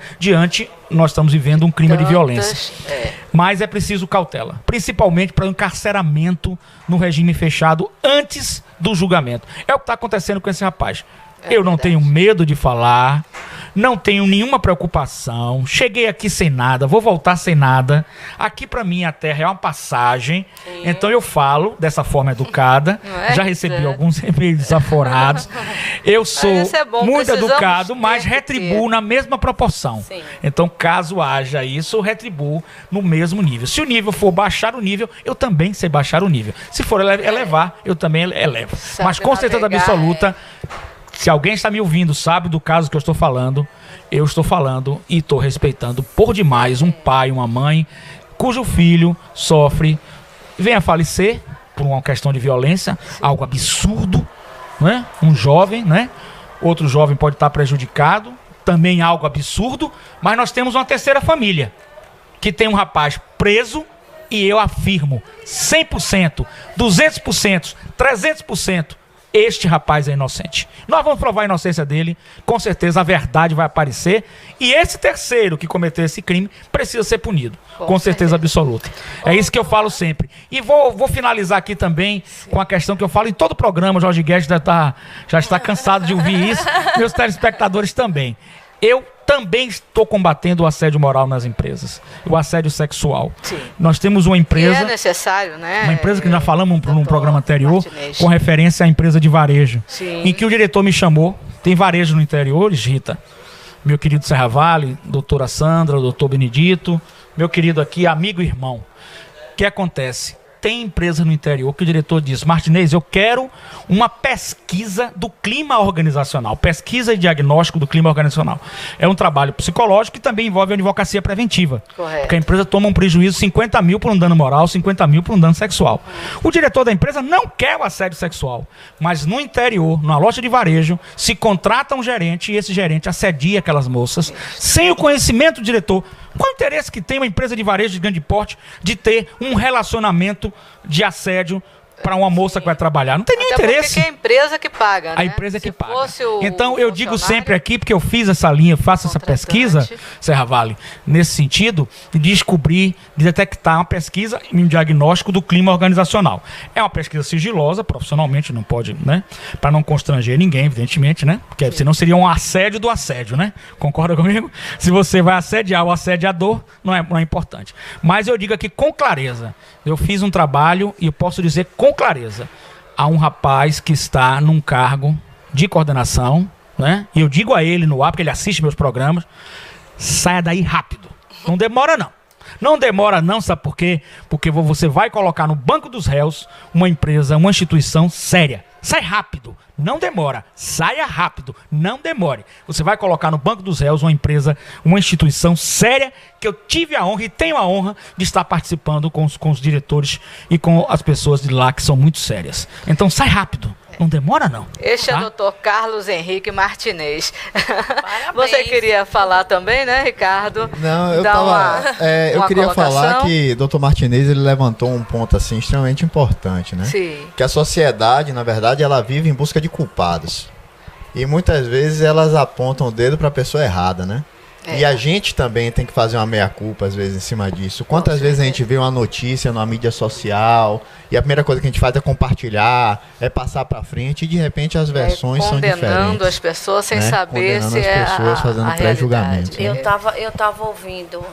nós estamos vivendo um clima de violência. Mas é preciso cautela, principalmente para o encarceramento no regime fechado antes do julgamento. É o que está acontecendo com esse rapaz. Eu não tenho medo de falar, não tenho nenhuma preocupação, cheguei aqui sem nada, vou voltar sem nada. Aqui para mim a terra é uma passagem, então eu falo dessa forma educada, já recebi alguns e-mails desaforados. Eu sou muito educado, mas retribuo na mesma proporção. Então caso haja isso, eu retribuo no mesmo nível. Se o nível for baixar o nível, eu também sei baixar o nível. Se for elevar, eu também elevo. Mas com certeza absoluta... Se alguém está me ouvindo, sabe do caso que eu estou falando e estou respeitando por demais um pai, uma mãe, cujo filho sofre, vem a falecer por uma questão de violência, algo absurdo, né? Um jovem, né? Outro jovem pode estar prejudicado, também algo absurdo, mas nós temos uma terceira família, que tem um rapaz preso, e eu afirmo, 100%, 200%, 300%, este rapaz é inocente. Nós vamos provar a inocência dele, com certeza a verdade vai aparecer, e esse terceiro que cometeu esse crime precisa ser punido, com certeza absoluta. É isso que eu falo sempre. E vou finalizar aqui também com a questão que eu falo em todo o programa. O Jorge Guedes já está cansado de ouvir isso, meus telespectadores também. Eu também estou combatendo o assédio moral nas empresas, o assédio sexual. Nós temos uma empresa... E é necessário, né? Uma empresa que já falamos num programa anterior, com referência à empresa de varejo, em que o diretor me chamou. Tem varejo no interior, Rita. Meu querido Serra Vale, doutora Sandra, doutor Benedito, meu querido aqui, amigo e irmão. O que acontece? Tem empresa no interior que o diretor diz: Martinez, eu quero uma pesquisa do clima organizacional, pesquisa e diagnóstico do clima organizacional. É um trabalho psicológico que também envolve a advocacia preventiva. Correto. Porque a empresa toma um prejuízo, 50 mil por um dano moral, 50 mil por um dano sexual. O diretor da empresa não quer o assédio sexual, mas no interior, numa loja de varejo, se contrata um gerente e esse gerente assedia aquelas moças sem o conhecimento do diretor. Qual o interesse que tem uma empresa de varejo de grande porte de ter um relacionamento de assédio para uma moça que vai trabalhar? Não tem nenhum interesse. Porque é a empresa que paga, né? A empresa que paga. Então eu digo sempre aqui, porque eu fiz essa linha, faço essa pesquisa, Serra Vale, nesse sentido, de descobrir, de detectar uma pesquisa e um diagnóstico do clima organizacional. É uma pesquisa sigilosa, profissionalmente, não pode, né? Para não constranger ninguém, evidentemente, né? Porque senão seria um assédio do assédio, né? Concorda comigo? Se você vai assediar o assediador, não é importante. Mas eu digo aqui com clareza, eu fiz um trabalho e eu posso dizer com clareza, há um rapaz que está num cargo de coordenação, né? E eu digo a ele no ar, porque ele assiste meus programas, saia daí rápido. Não demora, não. Não demora não, sabe por quê? Porque você vai colocar no banco dos réus uma empresa, uma instituição séria. Sai rápido, não demora. Saia rápido, não demore. Você vai colocar no banco dos réus uma empresa, uma instituição séria, que eu tive a honra e tenho a honra de estar participando com os diretores e com as pessoas de lá que são muito sérias. Então sai rápido. Não demora, não. Este é o Dr. Carlos Henrique Martinez. Você queria falar também, né, Ricardo? Não, eu queria falar que Dr. Martinez ele levantou um ponto assim extremamente importante, né? Sim. Que a sociedade, na verdade, ela vive em busca de culpados. E muitas vezes elas apontam o dedo para a pessoa errada, né? E a gente também tem que fazer uma meia-culpa, às vezes, em cima disso. Quantas vezes a gente vê uma notícia na mídia social e a primeira coisa que a gente faz é compartilhar, é passar para frente e, de repente, as versões são diferentes. Condenando as pessoas sem saber se é as pessoas fazendo pré-julgamento. Eu tava ouvindo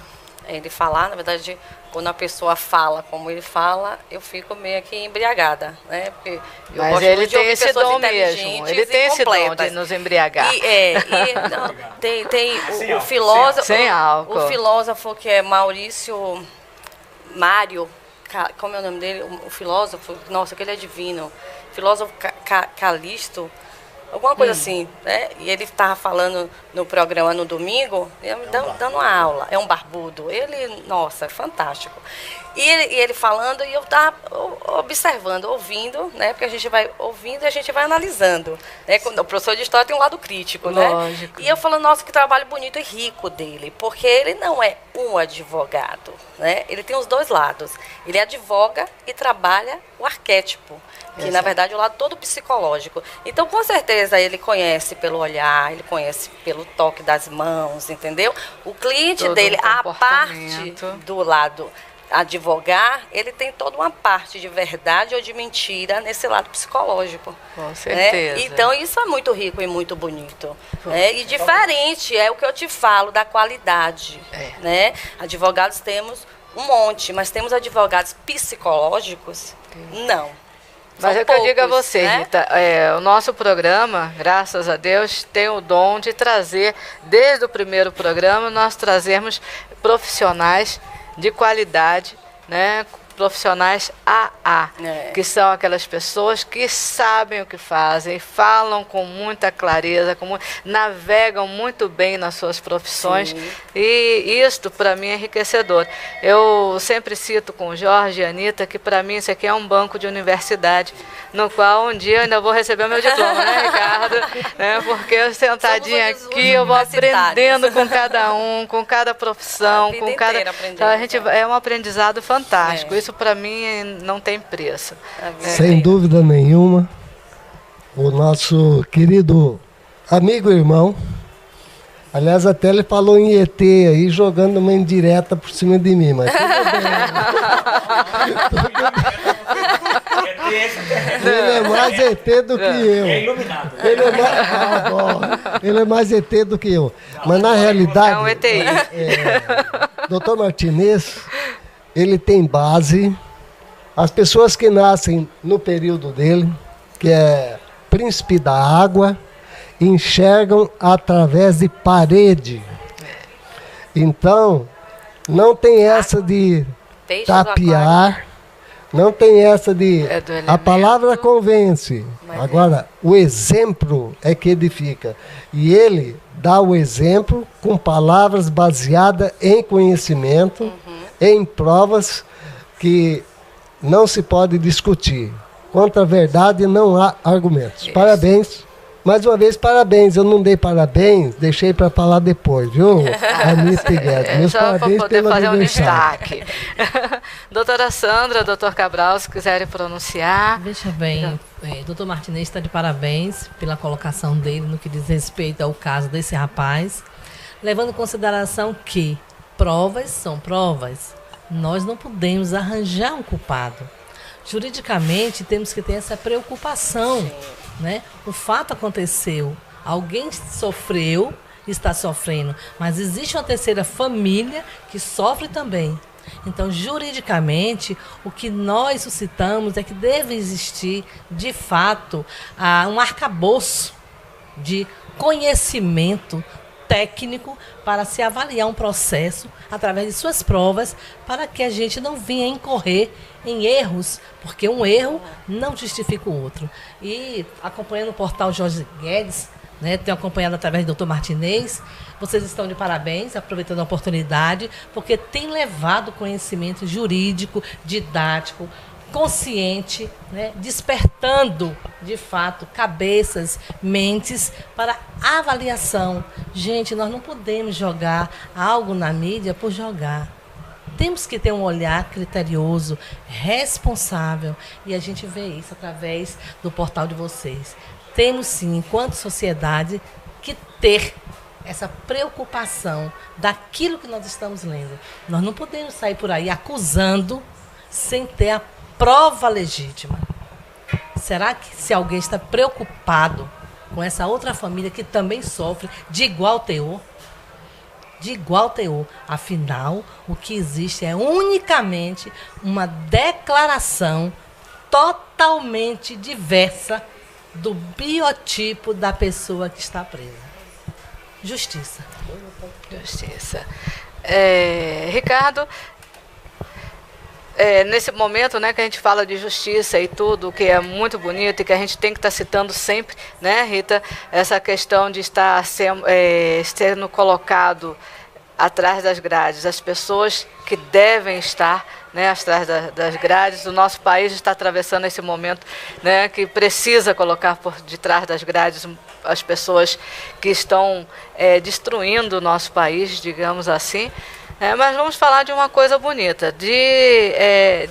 ele falar, na verdade, quando a pessoa fala como ele fala, eu fico meio que embriagada, né? Porque eu Mas gosto ele muito de tem ouvir esse pessoas dom mesmo. inteligentes Ele tem e esse dom completas. de nos embriagar. Tem o filósofo. Sem álcool. O filósofo que é Mário, como é o nome dele? O filósofo, nossa, que ele é divino. Filósofo Calisto. Alguma coisa assim, né? E ele estava falando no programa no domingo, dando uma aula. É um barbudo. Ele, nossa, é fantástico. E ele falando e eu estava observando, ouvindo, né? Porque a gente vai ouvindo e a gente vai analisando. Né? O professor de história tem um lado crítico, né? Lógico. E eu falo, nossa, que trabalho bonito e rico dele. Porque ele não é um advogado, né? Ele tem os dois lados. Ele advoga e trabalha o arquétipo. Que, na verdade, é o lado todo psicológico. Então, com certeza, ele conhece pelo olhar, ele conhece pelo toque das mãos, entendeu? O cliente todo dele, um a parte do lado advogar, ele tem toda uma parte de verdade ou de mentira nesse lado psicológico. Com certeza. Né? Então, isso é muito rico e muito bonito. Né? E diferente, é o que eu te falo, da qualidade. Né? Advogados temos um monte, mas temos advogados psicológicos? Não. Mas é o que eu digo a você, né? Rita, o nosso programa, graças a Deus, tem o dom de trazer, desde o primeiro programa, nós trazemos profissionais de qualidade, né? Profissionais AA, que são aquelas pessoas que sabem o que fazem, falam com muita clareza, navegam muito bem nas suas profissões. Sim. E isto, para mim, é enriquecedor. Eu sempre cito com o Jorge e a Anitta que, para mim, isso aqui é um banco de universidade, no qual um dia eu ainda vou receber o meu diploma, né, Ricardo? Né? Porque eu sentadinha aqui, eu vou aprendendo com cada um, com cada profissão, com cada... Então, é um aprendizado fantástico. Isso, para mim, não tem preço. Sem dúvida nenhuma, o nosso querido amigo e irmão, aliás, até ele falou em ET aí, jogando uma indireta por cima de mim, mas tudo bem. Ele é mais ET do que eu. É iluminado. Ele é mais ET do que eu. Mas, na realidade, é um ETI. Dr. Martinez, ele tem base. As pessoas que nascem no período dele, que é príncipe da água, enxergam através de parede. Então, não tem essa de tapear, não tem essa de... A palavra convence. Agora, o exemplo é que edifica. E ele dá o exemplo com palavras baseadas em conhecimento, em provas que não se pode discutir. Contra a verdade não há argumentos. Isso. Parabéns. Mais uma vez, parabéns. Eu não dei parabéns, deixei para falar depois, viu? Anitta e Guedes. Meus parabéns para poder pelo fazer aniversário. um destaque. Doutora Sandra, doutor Cabral, se quiserem pronunciar. Veja bem, doutor Martinez está de parabéns pela colocação dele no que diz respeito ao caso desse rapaz, levando em consideração que provas são provas. Nós não podemos arranjar um culpado. Juridicamente, temos que ter essa preocupação. Né? O fato aconteceu, alguém sofreu, está sofrendo, mas existe uma terceira família que sofre também. Então, juridicamente, o que nós suscitamos é que deve existir, de fato, um arcabouço de conhecimento técnico para se avaliar um processo através de suas provas, para que a gente não venha incorrer em erros, porque um erro não justifica o outro. E acompanhando o portal Jorge Guedes, né, tenho acompanhado através do Dr. Martinez, vocês estão de parabéns, aproveitando a oportunidade, porque tem levado conhecimento jurídico, didático, consciente, né, despertando, de fato, cabeças, mentes para avaliação. Gente, nós não podemos jogar algo na mídia por jogar. Temos que ter um olhar criterioso, responsável, e a gente vê isso através do portal de vocês. Temos sim, enquanto sociedade, que ter essa preocupação daquilo que nós estamos lendo. Nós não podemos sair por aí acusando sem ter a prova legítima. Será que se alguém está preocupado com essa outra família que também sofre de igual teor? De igual teor. Afinal, o que existe é unicamente uma declaração totalmente diversa do biotipo da pessoa que está presa. Justiça. Justiça. Ricardo, nesse momento, né, que a gente fala de justiça e tudo, que é muito bonito e que a gente tem que estar citando sempre, né, Rita, essa questão de estar sendo colocado atrás das grades, as pessoas que devem estar, né, atrás das grades. O nosso país está atravessando esse momento, né, que precisa colocar por detrás das grades as pessoas que estão destruindo o nosso país, digamos assim. Mas vamos falar de uma coisa bonita,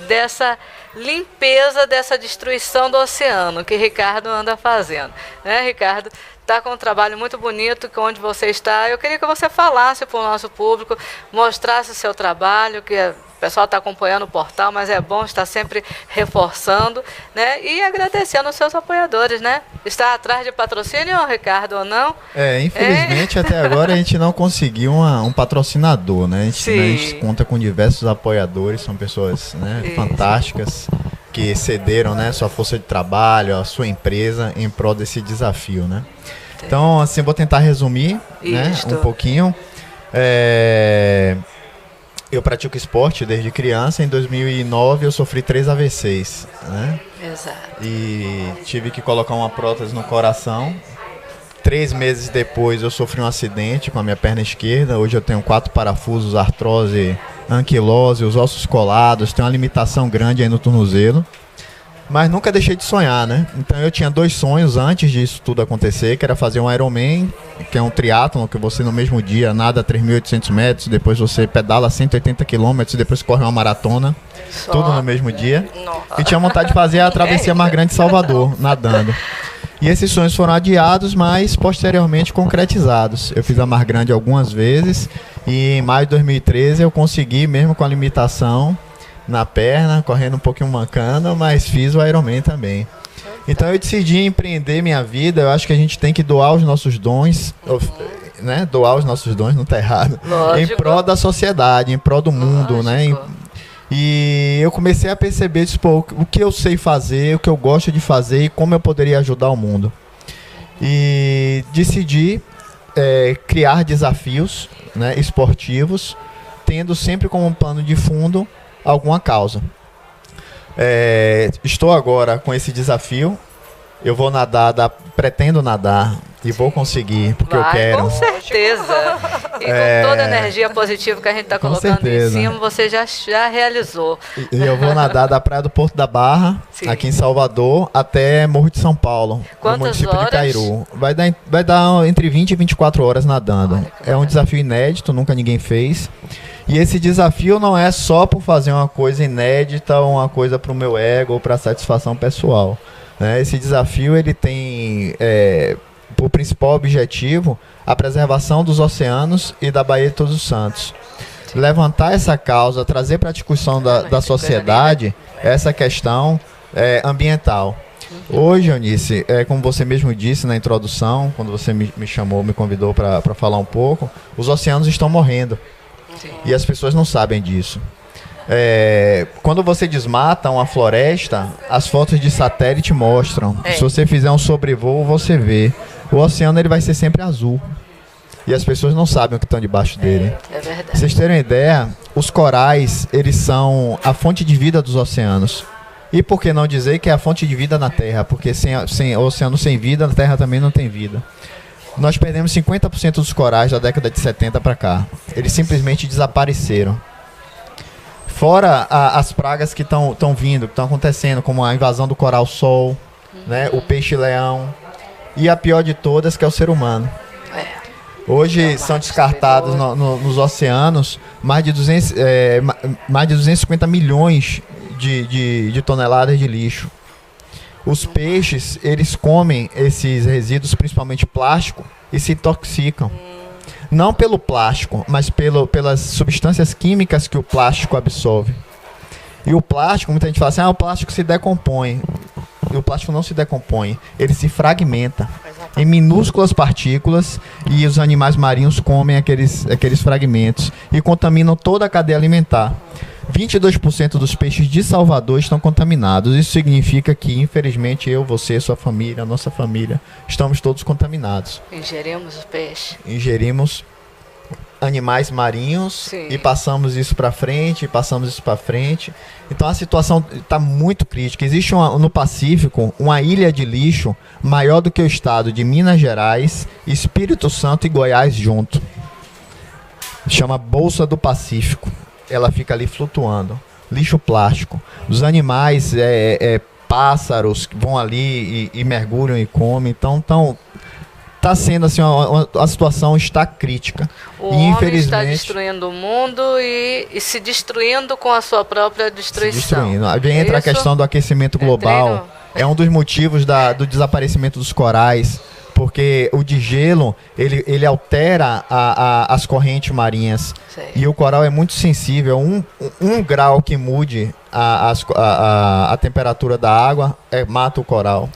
dessa limpeza, dessa destruição do oceano que Ricardo anda fazendo. Né, Ricardo? Está com um trabalho muito bonito, onde você está. Eu queria que você falasse para o nosso público, mostrasse o seu trabalho, que o pessoal está acompanhando o portal, mas é bom estar sempre reforçando, né? E agradecendo aos seus apoiadores, né? Está atrás de patrocínio, Ricardo, ou não? Infelizmente até agora a gente não conseguiu um patrocinador, né? A gente conta com diversos apoiadores, são pessoas, né, fantásticas, que cederam, né, sua força de trabalho, a sua empresa em prol desse desafio, né? Então, assim, vou tentar resumir, né, um pouquinho. Eu pratico esporte desde criança. Em 2009 eu sofri 3 AVCs, né? Exato. E tive que colocar uma prótese no coração. 3 meses depois eu sofri um acidente com a minha perna esquerda. Hoje eu tenho 4 parafusos, artrose, anquilose, os ossos colados, tenho uma limitação grande aí no tornozelo. Mas nunca deixei de sonhar, né? Então eu tinha 2 sonhos antes disso tudo acontecer, que era fazer um Ironman, que é um triatlon, que você no mesmo dia nada 3.800 metros, depois você pedala 180 quilômetros, depois corre uma maratona, tudo no mesmo dia. Nossa. E tinha vontade de fazer a travessia mais grande de Salvador, nadando. E esses sonhos foram adiados, mas posteriormente concretizados. Eu fiz a Mar Grande algumas vezes e em maio de 2013 eu consegui, mesmo com a limitação na perna, correndo um pouquinho mancando, mas fiz o Ironman também. Então eu decidi empreender minha vida. Eu acho que a gente tem que doar os nossos dons, né? Doar os nossos dons, não está errado. Lógico. Em prol da sociedade, em prol do mundo, né? E eu comecei a perceber o que eu sei fazer, o que eu gosto de fazer e como eu poderia ajudar o mundo. E decidi criar desafios, né, esportivos, tendo sempre como plano de fundo alguma causa. Estou agora com esse desafio. Eu vou nadar, pretendo nadar e vou conseguir, porque eu quero. Com certeza. E com toda a energia positiva que a gente está colocando em cima, você já realizou. E eu vou nadar da Praia do Porto da Barra, aqui em Salvador, até Morro de São Paulo, no município de Cairu. Vai dar entre 20 e 24 horas nadando. É um desafio inédito, nunca ninguém fez. E esse desafio não é só por fazer uma coisa inédita ou uma coisa para o meu ego ou para satisfação pessoal. Né? Esse desafio ele tem por principal objetivo a preservação dos oceanos e da Baía de Todos os Santos. Levantar essa causa, trazer para a discussão da sociedade essa questão ambiental. Hoje, Eunice, como você mesmo disse na introdução, quando você me chamou, me convidou para falar um pouco, os oceanos estão morrendo. E as pessoas não sabem disso. Quando você desmata uma floresta, as fotos de satélite mostram. Se você fizer um sobrevoo, você vê. o oceano ele vai ser sempre azul. E as pessoas não sabem o que estão debaixo dele. É verdade. Pra vocês terem uma ideia, os corais, eles são a fonte de vida dos oceanos. E por que não dizer que é a fonte de vida na Terra? Porque sem oceano sem vida, na Terra também não tem vida. Nós perdemos 50% dos corais da década de 70 para cá. Eles simplesmente desapareceram. Fora as pragas que estão vindo, que estão acontecendo, como a invasão do coral-sol, né, o peixe-leão. E a pior de todas, que é o ser humano. Hoje são descartados nos oceanos mais de 250 milhões de toneladas de lixo. Os peixes, eles comem esses resíduos, principalmente plástico, e se intoxicam. Não pelo plástico, mas pelas substâncias químicas que o plástico absorve. E o plástico, muita gente fala assim, o plástico se decompõe. E o plástico não se decompõe, ele se fragmenta em minúsculas partículas, e os animais marinhos comem aqueles fragmentos e contaminam toda a cadeia alimentar. 22% dos peixes de Salvador estão contaminados. Isso significa que, infelizmente, eu, você, sua família, a nossa família, estamos todos contaminados. Ingerimos o peixe. Ingerimos animais marinhos. Sim. E passamos isso para frente, Então a situação está muito crítica. Existe no Pacífico uma ilha de lixo maior do que o estado de Minas Gerais, Espírito Santo e Goiás junto. Chama Bolsa do Pacífico. Ela fica ali flutuando. Lixo plástico. Os animais, pássaros que vão ali e mergulham e comem. Então, está sendo assim, a situação está crítica. O homem está destruindo o mundo e se destruindo com a sua própria destruição. Aí entra a questão do aquecimento global. É um dos motivos do desaparecimento dos corais. Porque o degelo, ele altera as correntes marinhas. Sei. E o coral é muito sensível. Um grau que mude a temperatura da água mata o coral.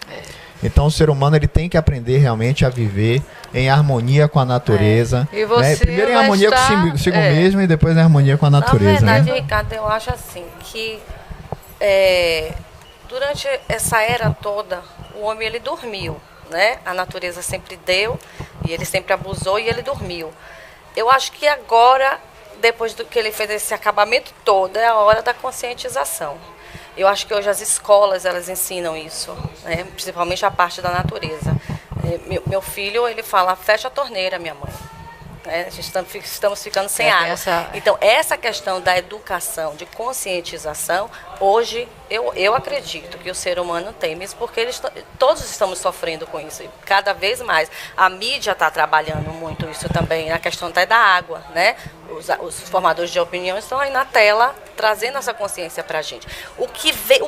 Então o ser humano ele tem que aprender realmente a viver em harmonia com a natureza. E você primeiro em harmonia consigo mesmo e depois em harmonia com a natureza. Na verdade, Ricardo, eu acho assim que durante essa era toda, o homem ele dormiu. Né? A natureza sempre deu e ele sempre abusou e ele dormiu. Eu acho que agora, depois do que ele fez esse acabamento todo, é a hora da conscientização. Eu acho que hoje as escolas elas ensinam isso, né? Principalmente a parte da natureza. Meu filho ele fala: fecha a torneira, minha mãe. Estamos ficando sem água. Então, essa questão da educação, de conscientização, hoje eu acredito que o ser humano tem, mesmo porque todos estamos sofrendo com isso, cada vez mais. A mídia está trabalhando muito isso também, a questão até da água, né? Os formadores de opinião estão aí na tela, trazendo essa consciência para a gente. O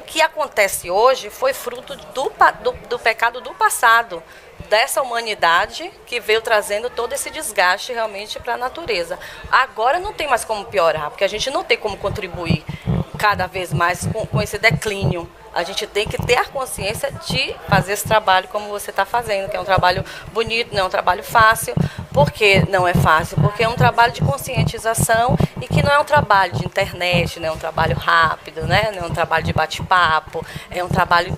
que acontece hoje foi fruto do pecado do passado, dessa humanidade que veio trazendo todo esse desgaste realmente para a natureza. Agora não tem mais como piorar, porque a gente não tem como contribuir cada vez mais com esse declínio. A gente tem que ter a consciência de fazer esse trabalho como você está fazendo, que é um trabalho bonito, não é um trabalho fácil. Por que não é fácil? Porque é um trabalho de conscientização e que não é um trabalho de internet, não é um trabalho rápido, né? Não é um trabalho de bate-papo, é um trabalho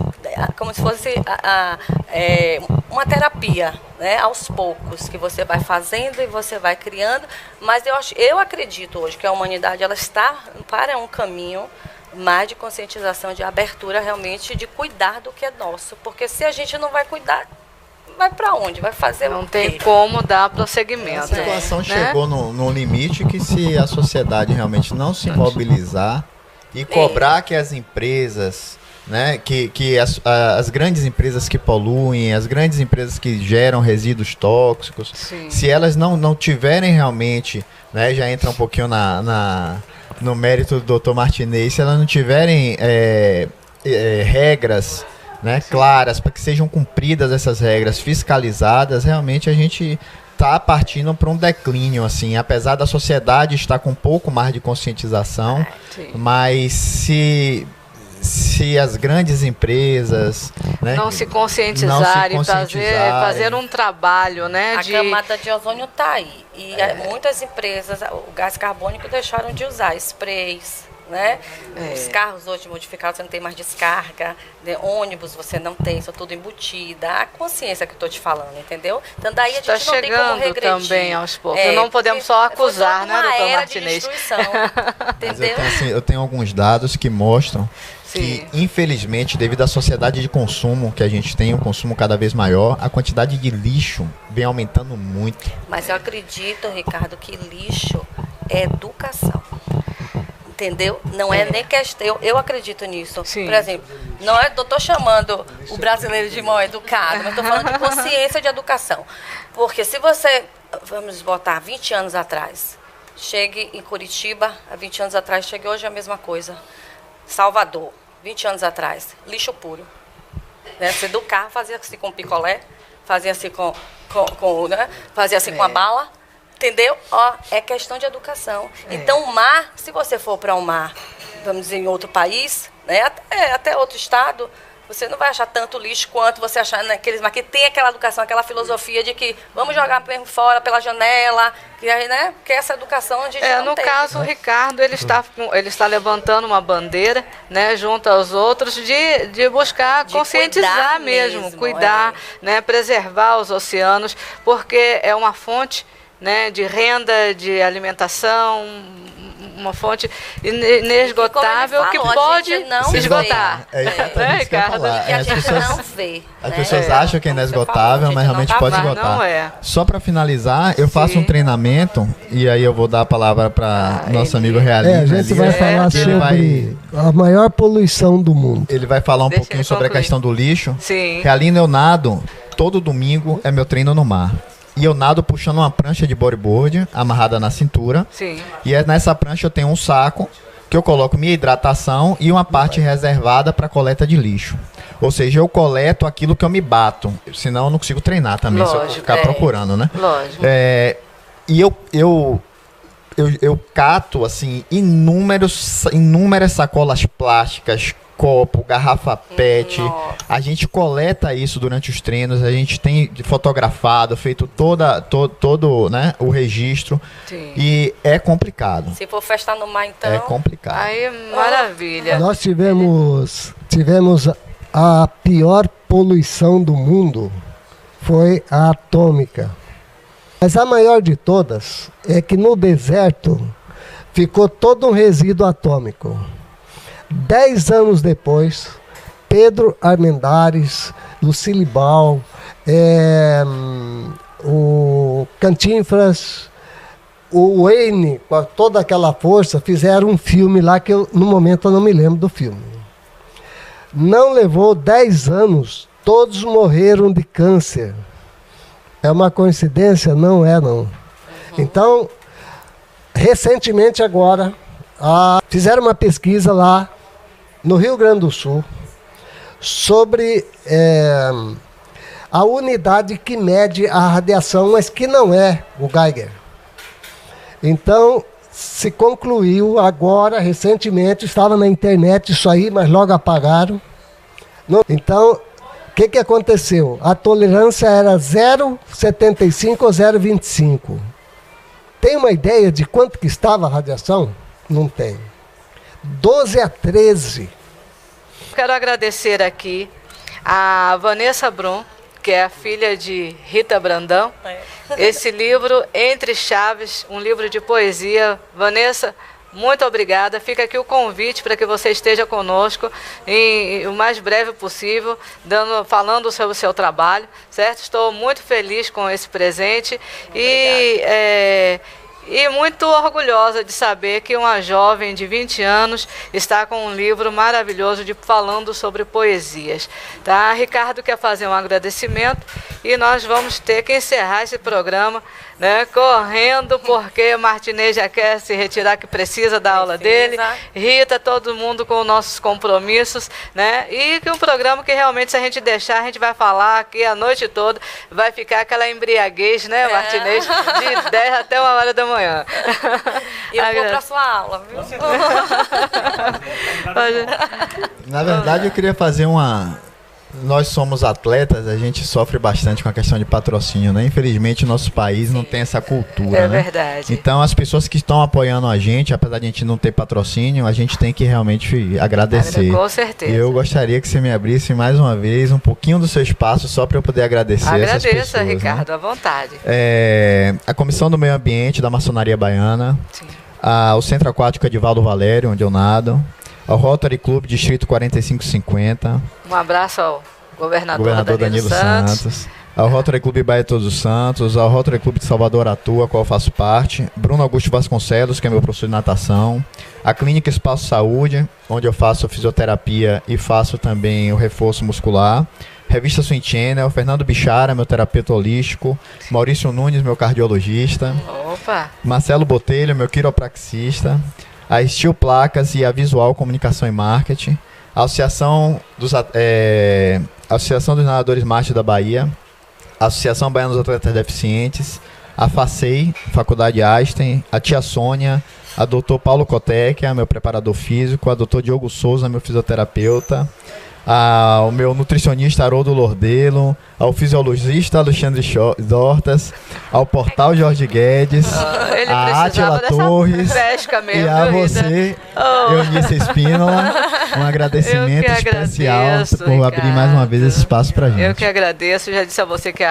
como se fosse uma terapia, né? Aos poucos, que você vai fazendo e você vai criando. Mas eu acredito hoje que a humanidade ela está para um caminho mais de conscientização, de abertura realmente, de cuidar do que é nosso. Porque se a gente não vai cuidar, vai para onde? Vai fazer não tem como dar prosseguimento. A situação chegou no limite que, se a sociedade realmente não se mobilizar e cobrar que as empresas, né, que as grandes empresas que poluem, as grandes empresas que geram resíduos tóxicos, sim, se elas não tiverem realmente, né, já entra um pouquinho no mérito do Dr. Martinez, se elas não tiverem regras, né, claras, para que sejam cumpridas essas regras, fiscalizadas, realmente a gente está partindo para um declínio, assim, apesar da sociedade estar com um pouco mais de conscientização, mas se as grandes empresas, né, não se conscientizarem, fazer um trabalho, né? A camada de ozônio está aí. E muitas empresas, o gás carbônico, deixaram de usar sprays, né? Os carros hoje modificados, você não tem mais descarga, né? Ônibus você não tem, são tudo embutida. A consciência que eu estou te falando, entendeu? Então daí a gente não tem como regredir. Está chegando também aos poucos. Não podemos só acusar, né, doutor Martinez? De destruição, entendeu? Eu tenho alguns dados que mostram que, infelizmente, devido à sociedade de consumo que a gente tem, um consumo cada vez maior, a quantidade de lixo vem aumentando muito. Mas eu acredito, Ricardo, que lixo é educação. Entendeu? Não é nem questão. Eu acredito nisso. Sim. Por exemplo, não estou chamando o brasileiro de mal educado, mas estou falando de consciência de educação. Porque se você, vamos botar 20 anos atrás, chegue em Curitiba, há 20 anos atrás, chegue hoje a mesma coisa. Salvador, 20 anos atrás, lixo puro. Né? Você do carro fazia assim com picolé, fazia assim né? Fazia assim com a bala. Entendeu? Ó, é questão de educação. Então, o mar, se você for para o mar, vamos dizer, em outro país, né, até outro estado, você não vai achar tanto lixo quanto você achar naqueles mar que tem aquela educação, aquela filosofia de que vamos jogar mesmo fora pela janela, que, né, que essa educação a gente não tem. No caso, o Ricardo, ele está levantando uma bandeira, né, junto aos outros, de buscar conscientizar mesmo, cuidar, né, preservar os oceanos, porque é uma fonte, né, de renda, de alimentação, uma fonte inesgotável que pode não esgotar. As pessoas acham que é inesgotável, mas realmente pode esgotar. Não é. Só para finalizar, eu faço um treinamento, e aí eu vou dar a palavra para nosso amigo Realino. A gente vai falar sobre a maior poluição do mundo. Ele vai falar um pouquinho sobre a questão do lixo. Sim. Realino, eu nado, todo domingo é meu treino no mar. E eu nado puxando uma prancha de bodyboard amarrada na cintura. Sim. E nessa prancha eu tenho um saco que eu coloco minha hidratação e uma parte reservada para coleta de lixo. Ou seja, eu coleto aquilo que eu me bato. Senão eu não consigo treinar também, lógico, se eu ficar procurando, né? Lógico. E eu cato, assim, inúmeras sacolas plásticas, copo, garrafa PET. A gente coleta isso durante os treinos, a gente tem fotografado, feito todo, né, o registro. Sim. E é complicado. Se for festa no mar, então... É complicado. Aí, maravilha. Nós tivemos a pior poluição do mundo, foi a atômica. Mas a maior de todas é que no deserto ficou todo um resíduo atômico. 10 anos depois, Pedro Armendáriz, Lucille Ball, o Cantinfras, o Wayne, com toda aquela força, fizeram um filme lá que no momento eu não me lembro do filme. Não levou 10 anos, todos morreram de câncer. É uma coincidência? Não é, não. Então, recentemente agora, fizeram uma pesquisa lá no Rio Grande do Sul sobre a unidade que mede a radiação, mas que não é o Geiger. Então, se concluiu agora, recentemente, estava na internet isso aí, mas logo apagaram. Então, o que aconteceu? A tolerância era 0,75 ou 0,25. Tem uma ideia de quanto que estava a radiação? Não tem. 12 a 13. Quero agradecer aqui a Vanessa Brum, que é a filha de Rita Brandão. Esse livro, Entre Chaves, um livro de poesia. Vanessa, muito obrigada. Fica aqui o convite para que você esteja conosco o mais breve possível, falando sobre o seu trabalho, certo? Estou muito feliz com esse presente e muito orgulhosa de saber que uma jovem de 20 anos está com um livro maravilhoso falando sobre poesias. Tá? Ricardo quer fazer um agradecimento e nós vamos ter que encerrar esse programa, né, correndo, porque Martinez já quer se retirar, que precisa da aula dele. Rita, todo mundo com nossos compromissos, né? E que um programa que realmente, se a gente deixar, a gente vai falar aqui a noite toda, vai ficar aquela embriaguez, né, Martinez, de 10 até 1h da manhã. E eu vou para sua aula, viu? Na verdade, eu queria fazer nós somos atletas, a gente sofre bastante com a questão de patrocínio, né? Infelizmente, o nosso país não tem essa cultura, É né? verdade. Então, as pessoas que estão apoiando a gente, apesar de a gente não ter patrocínio, a gente tem que realmente agradecer. Com certeza. E eu gostaria que você me abrisse mais uma vez um pouquinho do seu espaço, só para eu poder agradecer essas pessoas. Agradeça, Ricardo, né? à vontade. A Comissão do Meio Ambiente da Maçonaria Baiana, Sim. o Centro Aquático Edivaldo Valério, onde eu nado, ao Rotary Club Distrito 4550, Um abraço ao governador Governador Danilo Danilo Santos, ao Rotary Clube Baía de Todos os Santos, ao Rotary Clube de Salvador Atua, qual eu faço parte, Bruno Augusto Vasconcelos, que é meu professor de natação, a Clínica Espaço Saúde, onde eu faço fisioterapia e faço também o reforço muscular, Revista Swing Channel, Fernando Bichara, meu terapeuta holístico, Maurício Nunes, meu cardiologista, Opa! Marcelo Botelho, meu quiropraxista, a Steel Placas e a Visual Comunicação e Marketing, a Associação dos Nadadores Mártires da Bahia, a Associação Baiana dos Atletas Deficientes, a FACEI, Faculdade Einstein, a Tia Sônia, a Dr. Paulo Cotec, meu preparador físico, a Dr. Diogo Souza, meu fisioterapeuta, ao meu nutricionista Haroldo Lordelo, ao fisiologista Alexandre Dortas, ao Portal Jorge Guedes, Ele a Átila precisava dessa Torres pesca mesmo, e a viu, Rita? você, Oh. Eunice Espínola, um agradecimento Eu que especial agradeço, por abrir mais uma vez esse espaço pra gente. Eu que agradeço, já disse a você que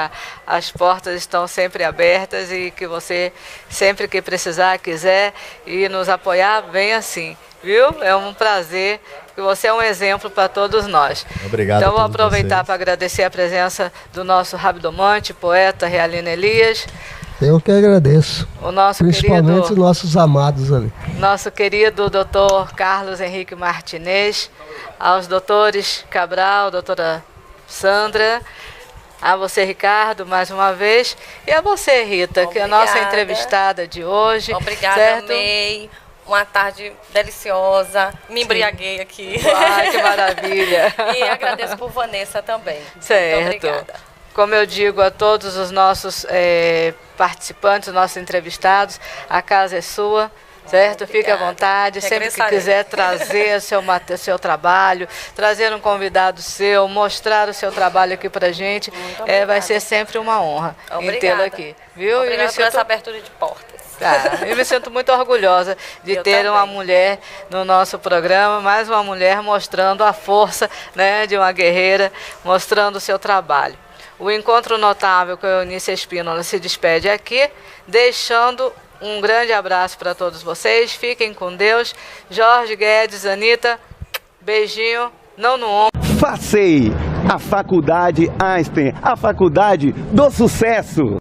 as portas estão sempre abertas e que você, sempre que precisar, quiser e nos apoiar, vem assim, viu? É um prazer, que você é um exemplo para todos nós. Obrigado. Então, vou a todos aproveitar vocês. para agradecer a presença do nosso rabdomante, poeta Realino Elias, Eu que agradeço. o nosso Principalmente os querido, nossos amados ali. Dr. Carlos Henrique Martinez, aos doutores Cabral, doutora Sandra, a você, Ricardo, mais uma vez, e a você, Rita, que é a nossa Obrigada. entrevistada de hoje. Obrigada, certo? amei. Uma tarde deliciosa. Me embriaguei aqui. Ai, que maravilha. E agradeço por Vanessa também. Certo. Muito obrigada. Como eu digo a todos os nossos participantes, os nossos entrevistados, a casa é sua, certo? Fique à Obrigada. vontade. Sempre que Regressarei. quiser trazer o seu trabalho, trazer um convidado seu, mostrar o seu trabalho aqui pra gente, vai obrigada. ser sempre uma honra em Obrigada. tê-lo aqui. Viu? E Obrigada me por essa sinto- abertura de portas. Eu me sinto muito orgulhosa de Eu ter uma também. mulher no nosso programa, mais uma mulher mostrando a força, né, de uma guerreira, mostrando o seu trabalho. O encontro notável com a Eunice Espínola se despede aqui, deixando um grande abraço para todos vocês. Fiquem com Deus. Jorge Guedes, Anitta, beijinho, não no ombro. FACEI, a Faculdade Einstein, a faculdade do sucesso.